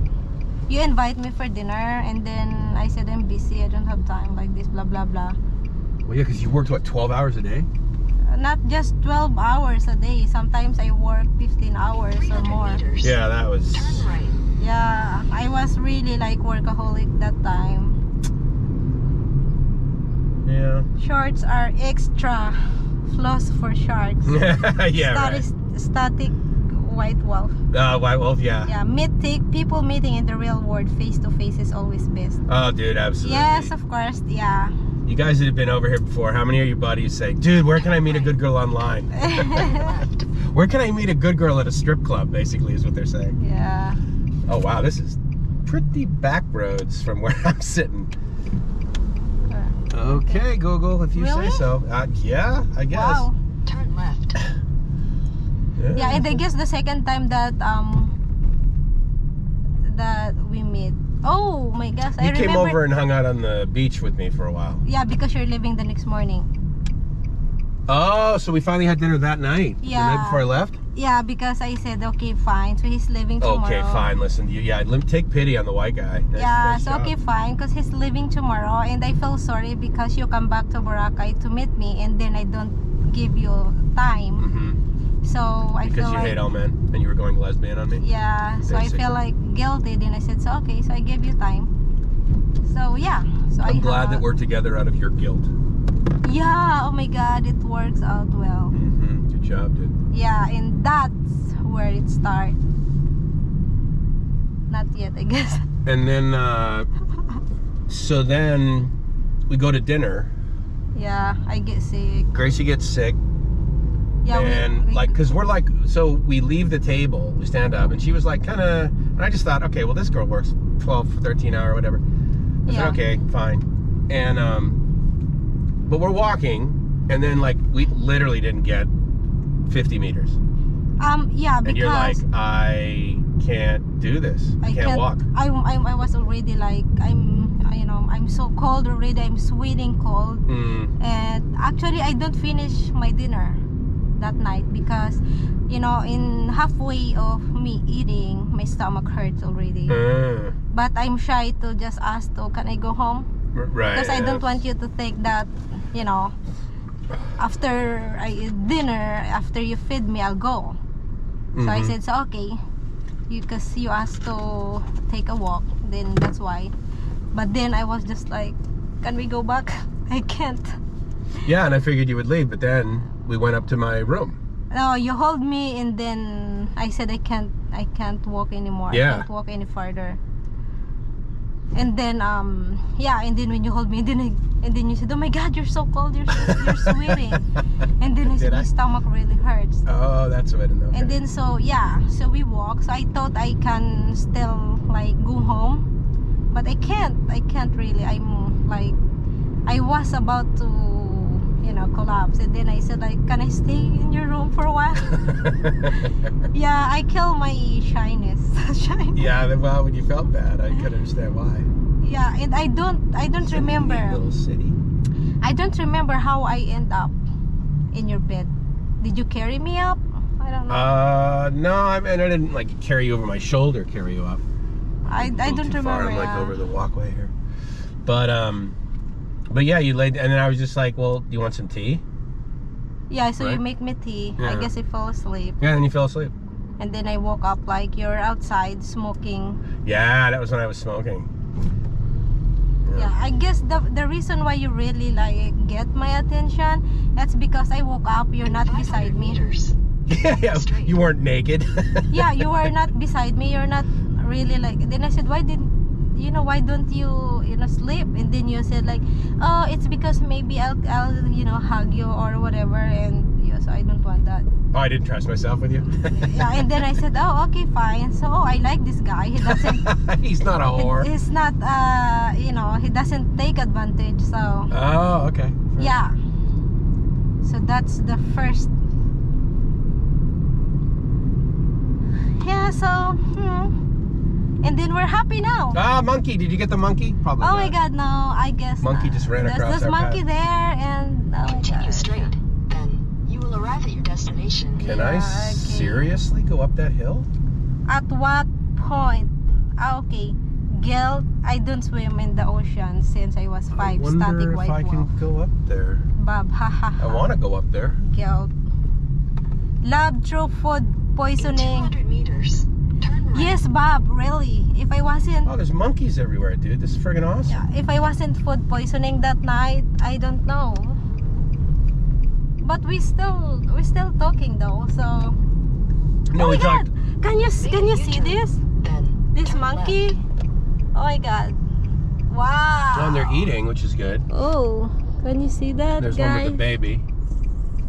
S2: You invite me for dinner, and then I said I'm busy. I don't have time. Like this, blah blah blah.
S1: Well, yeah, because you worked what, 12 hours a day?
S2: Not just 12 hours a day. Sometimes I work 15 hours or
S3: 300
S2: more.
S3: meters,
S1: Yeah, that was.
S3: turn right.
S2: Yeah, I was really like workaholic that time.
S1: Yeah.
S2: Shorts are extra flaws for sharks.
S1: Yeah, right.
S2: Static white wolf.
S1: White Wolf, yeah.
S2: Yeah, people meeting in the real world face to face is always best.
S1: Oh, dude, absolutely.
S2: Yes, of course. Yeah.
S1: You guys that have been over here before, how many of your buddies say, dude, where can I meet a good girl online?
S3: Left.
S1: Where can I meet a good girl at a strip club, basically, is what they're saying.
S2: Yeah.
S1: Oh, wow, this is pretty back roads from where I'm sitting. Okay, Google, if you
S2: Really?
S1: say so. Yeah, I guess.
S2: Wow.
S3: Turn left.
S2: Yeah, and I guess the second time that we met. Oh my gosh, I
S1: You came
S2: remember.
S1: over and hung out on the beach with me for a while.
S2: Yeah, because you're leaving the next morning.
S1: Oh, so we finally had dinner that night. The
S2: Yeah.
S1: night before I left?
S2: Yeah, because I said okay, fine. So he's leaving tomorrow.
S1: Okay, fine. Listen, take pity on the white guy.
S2: Yeah,
S1: Nice
S2: so
S1: job.
S2: okay, fine, because he's leaving tomorrow, and I feel sorry because you come back to Boracay to meet me, and then I don't give you time.
S1: Mhm.
S2: So I
S1: Because
S2: feel
S1: you
S2: like
S1: hate all men and you were going lesbian on me?
S2: yeah. So I feel
S1: Basically.
S2: like guilty. Then I said, so okay, so I gave you time. So yeah. So
S1: I'm
S2: I
S1: glad that we're together out of your guilt.
S2: Yeah. Oh my God, it works out well.
S1: Mm-hmm. Good job, dude.
S2: Yeah, and that's where it starts. Not yet, I guess.
S1: And then, so then we go to dinner.
S2: Yeah, I get sick.
S1: Gracie gets sick.
S2: Yeah,
S1: And like, cause we're like, so we leave the table, we stand up, and she was like, kind of, and I just thought, okay, well, this girl works 12, 13 hour, whatever. I said,
S2: Yeah.
S1: okay, fine. And, but we're walking, and then like, we literally didn't get 50 meters.
S2: Yeah,
S1: And you're like,
S2: because
S1: I can't do this. I can't walk.
S2: I was already like, I'm so cold already. I'm sweating cold.
S1: Mm.
S2: And actually, I don't finish my dinner that night because, in halfway of me eating, my stomach hurts already. But I'm shy to just ask can I go home?
S1: Right.
S2: Because I don't want you to think that, after I eat dinner, after you feed me, I'll go. So I
S1: Mhm.
S2: said, so okay, because you asked to take a walk, then that's why. But then I was just like, can we go back? I can't.
S1: Yeah, and I figured you would leave, but then we went up to my room.
S2: No, you hold me, and then I said I can't walk anymore.
S1: Yeah.
S2: I can't walk any farther. And then yeah, and then when you hold me, and then you said, oh my god, you're so cold, you're sweating. And then I said, my stomach really hurts.
S1: Oh, that's what. Okay.
S2: And then so we walk. So I thought I can still like go home, but I can't really. I'm like, I was about to, you know, collapse. And then I said, like, can I stay in your room for a while? Yeah, I kill my shyness.
S1: Yeah, well, when you felt bad, I could understand why.
S2: Yeah, and I don't remember.
S1: Neat little city.
S2: I don't remember how I end up in your bed. Did you carry me up? I don't know.
S1: No, I didn't like carry you over my shoulder, carry you up.
S2: I don't remember.
S1: Far, like over the walkway here. But yeah, you laid, and then I was just like, well, do you want some tea?
S2: Yeah, so
S1: right?
S2: You make me tea.
S1: Yeah.
S2: I guess I fell asleep.
S1: Yeah, and then you fell asleep.
S2: And then I woke up like you're outside smoking.
S1: Yeah, that was when I was smoking.
S2: Yeah, I guess the reason why you really like get my attention, that's because I woke up, you're not beside me.
S1: Yeah, you weren't naked.
S2: Yeah, you were not beside me, you're not really like, then I said, why don't you know, sleep? And then you said like, oh, it's because maybe I'll you know, hug you or whatever, and so I don't want that.
S1: Oh, I didn't trust myself with you?
S2: Yeah, and then I said, oh, okay, fine. So, I like this guy. He doesn't...
S1: He's not a whore.
S2: He's not, you know, he doesn't take advantage, so...
S1: Oh, okay.
S2: Yeah. So, that's the first... Yeah, so... And then we're happy now.
S1: Ah, monkey. Did you get the monkey? Probably
S2: Oh
S1: not.
S2: my god, no, I guess
S1: Monkey just ran across
S2: There's
S1: our
S2: monkey
S1: path.
S2: there, and... Oh my
S3: Continue
S2: god.
S3: straight. You will arrive at your destination.
S1: Can I seriously go up that hill?
S2: At what point? Okay, guilt. I don't swim in the ocean since I was 5.
S1: I wonder
S2: Static
S1: if
S2: white
S1: I
S2: wall.
S1: can go up there.
S2: Bob, haha.
S1: I want to go up there.
S2: Guilt. Love through food
S3: In
S2: poisoning.
S3: 200 meters, turn right.
S2: Yes, Bob. Really. If I wasn't,
S1: Oh, there's monkeys everywhere, dude. This is friggin' awesome.
S2: yeah, if I wasn't food poisoning that night, I don't know. But we're still talking though. So.
S1: No,
S2: Oh
S1: we
S2: my god!
S1: talked.
S2: Can you see this?
S3: Then
S2: This
S3: turn
S2: monkey?
S3: left.
S2: Oh my god! Wow!
S1: Well, and they're eating, which is good.
S2: Oh, can you see that,
S1: There's one
S2: guys?
S1: with the baby.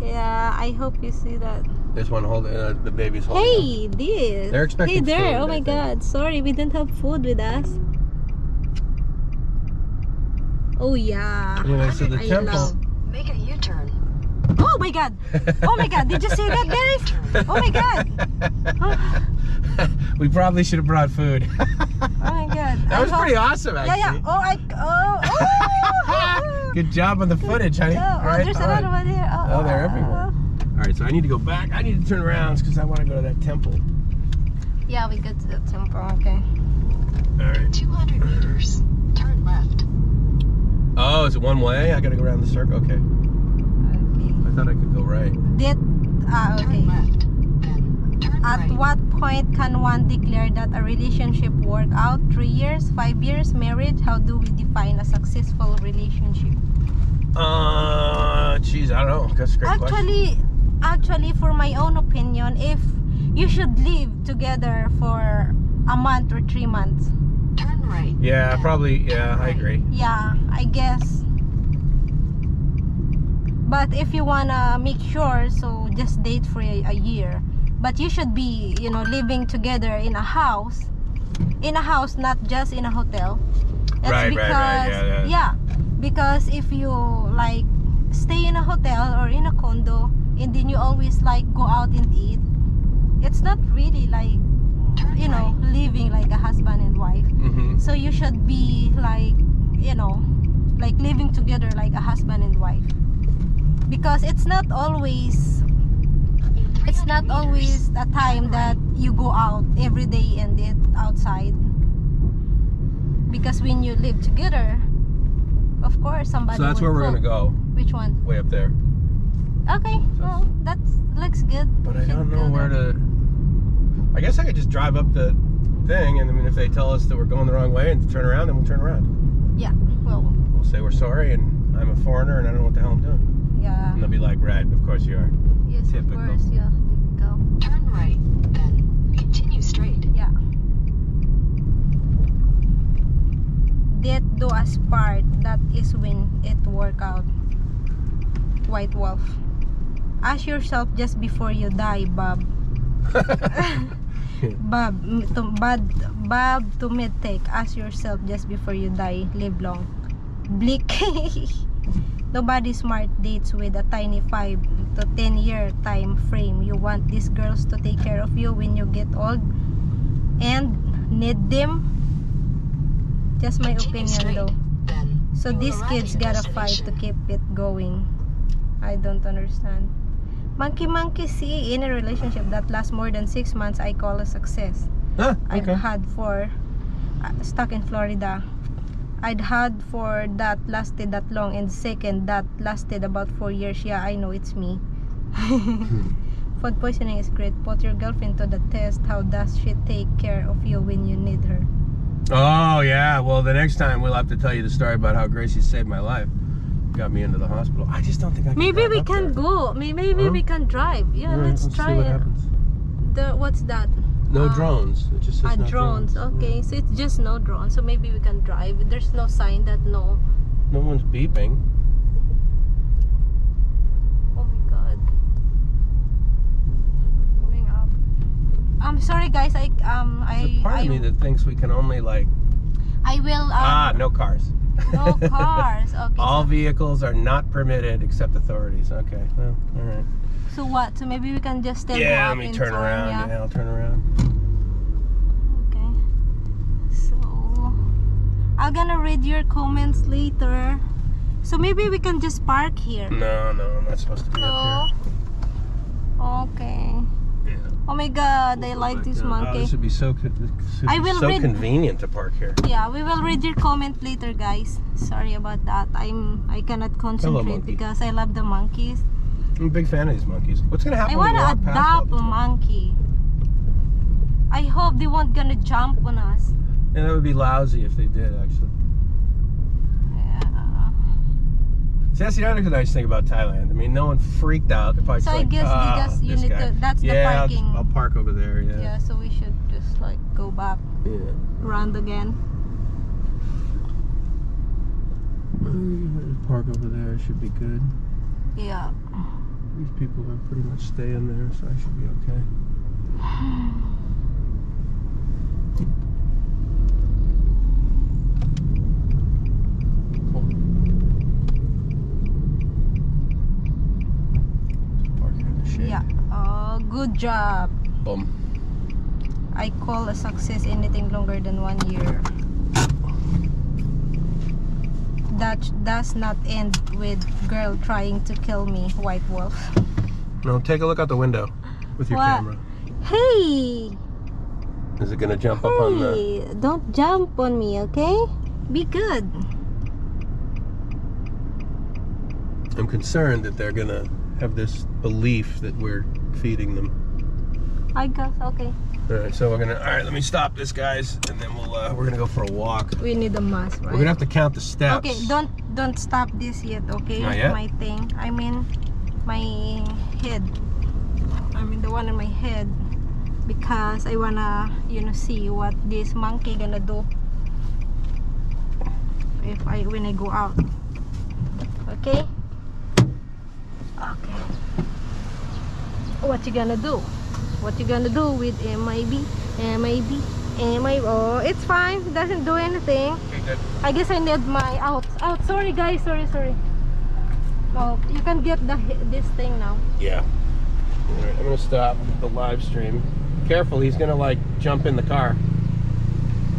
S2: Yeah, I hope you see that.
S1: There's one holding. The baby's holding.
S2: Hey, this.
S1: They're expecting
S2: Hey there!
S1: food,
S2: Oh my
S1: I think.
S2: god! Sorry, we don't have food with us. Oh yeah.
S1: Anyway, so the
S2: I
S1: temple.
S2: love-
S3: Make a U-turn.
S2: Oh my god! Oh my god! Did you see that, guys? Oh my god!
S1: We probably should have brought food.
S2: Oh my god!
S1: That was pretty awesome,
S2: Yeah,
S1: actually.
S2: yeah. Oh.
S1: Good job on the footage, honey.
S2: Oh, there's
S1: on.
S2: another one here.
S1: Oh, they're everywhere. All right, so I need to go back. I need to turn around because I want to go to that temple.
S2: Yeah, we go to the temple. Okay.
S1: All right.
S3: 200 meters, turn left.
S1: Oh, is it one way? I got to go around the circle. Okay.
S2: Okay.
S1: I thought I could go right.
S2: Okay.
S3: Turn left. Then turn
S2: At
S3: right.
S2: what point can one declare that a relationship worked out? 3 years, 5 years, marriage? How do we define a successful relationship?
S1: Geez, I don't know. That's a great question.
S2: Actually, for my own opinion, if you should live together for a month or 3 months,
S3: Turn right.
S1: Yeah,
S3: Then
S1: probably.
S3: turn
S1: Yeah, I
S3: right.
S1: agree.
S2: yeah, I guess. But if you wanna make sure, so just date for a year. But you should be, you know, living together in a house, not just in a hotel. That's
S1: Right,
S2: because,
S1: right. Yeah.
S2: because if you like stay in a hotel or in a condo, and then you always like go out and eat, it's not really like,
S3: Turn
S2: you know,
S3: right.
S2: living like a husband and wife.
S1: Mm-hmm.
S2: So you should be like, you know, like living together like a husband and wife. Because it's not always
S3: In 300 meters,
S2: a time that you go out every day and eat outside. Because when you live together, of course somebody
S1: So that's
S2: will
S1: where we're
S2: cook.
S1: gonna go.
S2: Which one?
S1: Way up there.
S2: Okay, well, that looks good.
S1: But
S2: We
S1: I
S2: should
S1: don't
S2: go
S1: know where
S2: there.
S1: to. I guess I could just drive up the thing, and I mean, if they tell us that we're going the wrong way and to turn around, then we'll turn around.
S2: Yeah, well,
S1: We'll say we're sorry, and I'm a foreigner, and I don't know what the hell I'm doing.
S2: yeah.
S1: And they'll be like, "Right, of course you are."
S2: Yes,
S1: Typical.
S2: of course, yeah. Typical.
S3: turn right. Then continue straight.
S2: Yeah. didn't do as part, that is when it work out. White wolf. Ask yourself just before you die, Bob. Bob to mid-take. Ask yourself just before you die. Live long. Bleak. Nobody smart dates with a tiny 5 to 10 year time frame. You want these girls to take care of you when you get old and need them. Just my opinion though. So these kids gotta fight to keep it going. I don't understand. Monkey see, in a relationship that lasts more than 6 months, I call a success.
S1: Okay.
S2: I've had 4 stuck in Florida. I'd had 4 that lasted that long, and second that lasted about 4 years. Yeah, I know it's me. Food poisoning is great. Put your girlfriend to the test. How does she take care of you when you need her?
S1: Oh yeah, well the next time we'll have to tell you the story about how Gracie saved my life. Got me into the hospital. I just don't think I can.
S2: Maybe
S1: drive
S2: we
S1: up
S2: can
S1: there.
S2: go. Maybe we can drive. Yeah,
S1: All right,
S2: let's try
S1: see what
S2: it.
S1: happens.
S2: What's that?
S1: No drones. It just says no
S2: drones. Okay, so it's just no drones. So maybe we can drive. There's no sign that no.
S1: No one's beeping.
S2: Oh my god. Going up. I'm sorry guys.
S1: There's a part of me that thinks we can only like.
S2: I will.
S1: No cars.
S2: No cars. Okay.
S1: All vehicles are not permitted except authorities. Okay. Well, all right.
S2: So what? So maybe we can just still go
S1: Yeah,
S2: up
S1: let me
S2: in
S1: turn
S2: time,
S1: around. Yeah, I'll turn around.
S2: Okay. So I'm gonna read your comments later. So maybe we can just park here.
S1: No, I'm not supposed to be up
S2: Okay.
S1: here. Yeah.
S2: Oh my god, I like this
S1: Oh,
S2: monkey.
S1: this would be so
S2: I will read-
S1: convenient to park here.
S2: Yeah, we will read your comment later, guys. Sorry about that. I cannot concentrate
S1: monkey.
S2: because I love the monkeys.
S1: I'm a big fan of these monkeys. What's gonna happen
S2: I
S1: when we
S2: wanna
S1: walk past all
S2: adopt
S1: these
S2: a
S1: monkeys?
S2: monkey. I hope they won't gonna jump on us.
S1: Yeah, that would be lousy if they did, actually.
S2: Yeah.
S1: See, that's the other nice thing about Thailand. I mean, no one freaked out. They're probably
S2: So I
S1: like,
S2: guess they just you
S1: this
S2: need
S1: guy."
S2: to. That's the
S1: Yeah,
S2: parking.
S1: I'll park over there. Yeah.
S2: Yeah, so we should just like go back,
S1: Yeah.
S2: round again.
S1: Park over there should be good.
S2: Yeah.
S1: These people are pretty much staying there, so I should be okay. Park here in the shade.
S2: Yeah. Good job.
S1: Boom.
S2: I call a success anything longer than 1 year. That does not end with girl trying to kill me, white wolf.
S1: No, take a look out the window with your
S2: What?
S1: camera.
S2: Hey!
S1: Is it gonna jump up on the?
S2: Hey! Don't jump on me, okay? Be good.
S1: I'm concerned that they're gonna have this belief that we're feeding them.
S2: I guess, okay.
S1: All right, so we're gonna. All right, let me stop this, guys, and then we're gonna go for a walk.
S2: We need a mask, right?
S1: We're gonna have to count the steps.
S2: Okay, don't stop this yet, okay?
S1: Not yet?
S2: My thing. I mean my head. I mean the one on my head. Because I wanna, see what this monkey gonna do when I go out. Okay? Okay. What you gonna do? What you gonna do with MIB? Oh, it's fine. Doesn't do anything.
S1: Okay, good.
S2: I guess I need my out. Sorry guys, sorry. Oh, you can get this thing now.
S1: Yeah. All right, I'm gonna stop the live stream. Careful, he's gonna like jump in the car.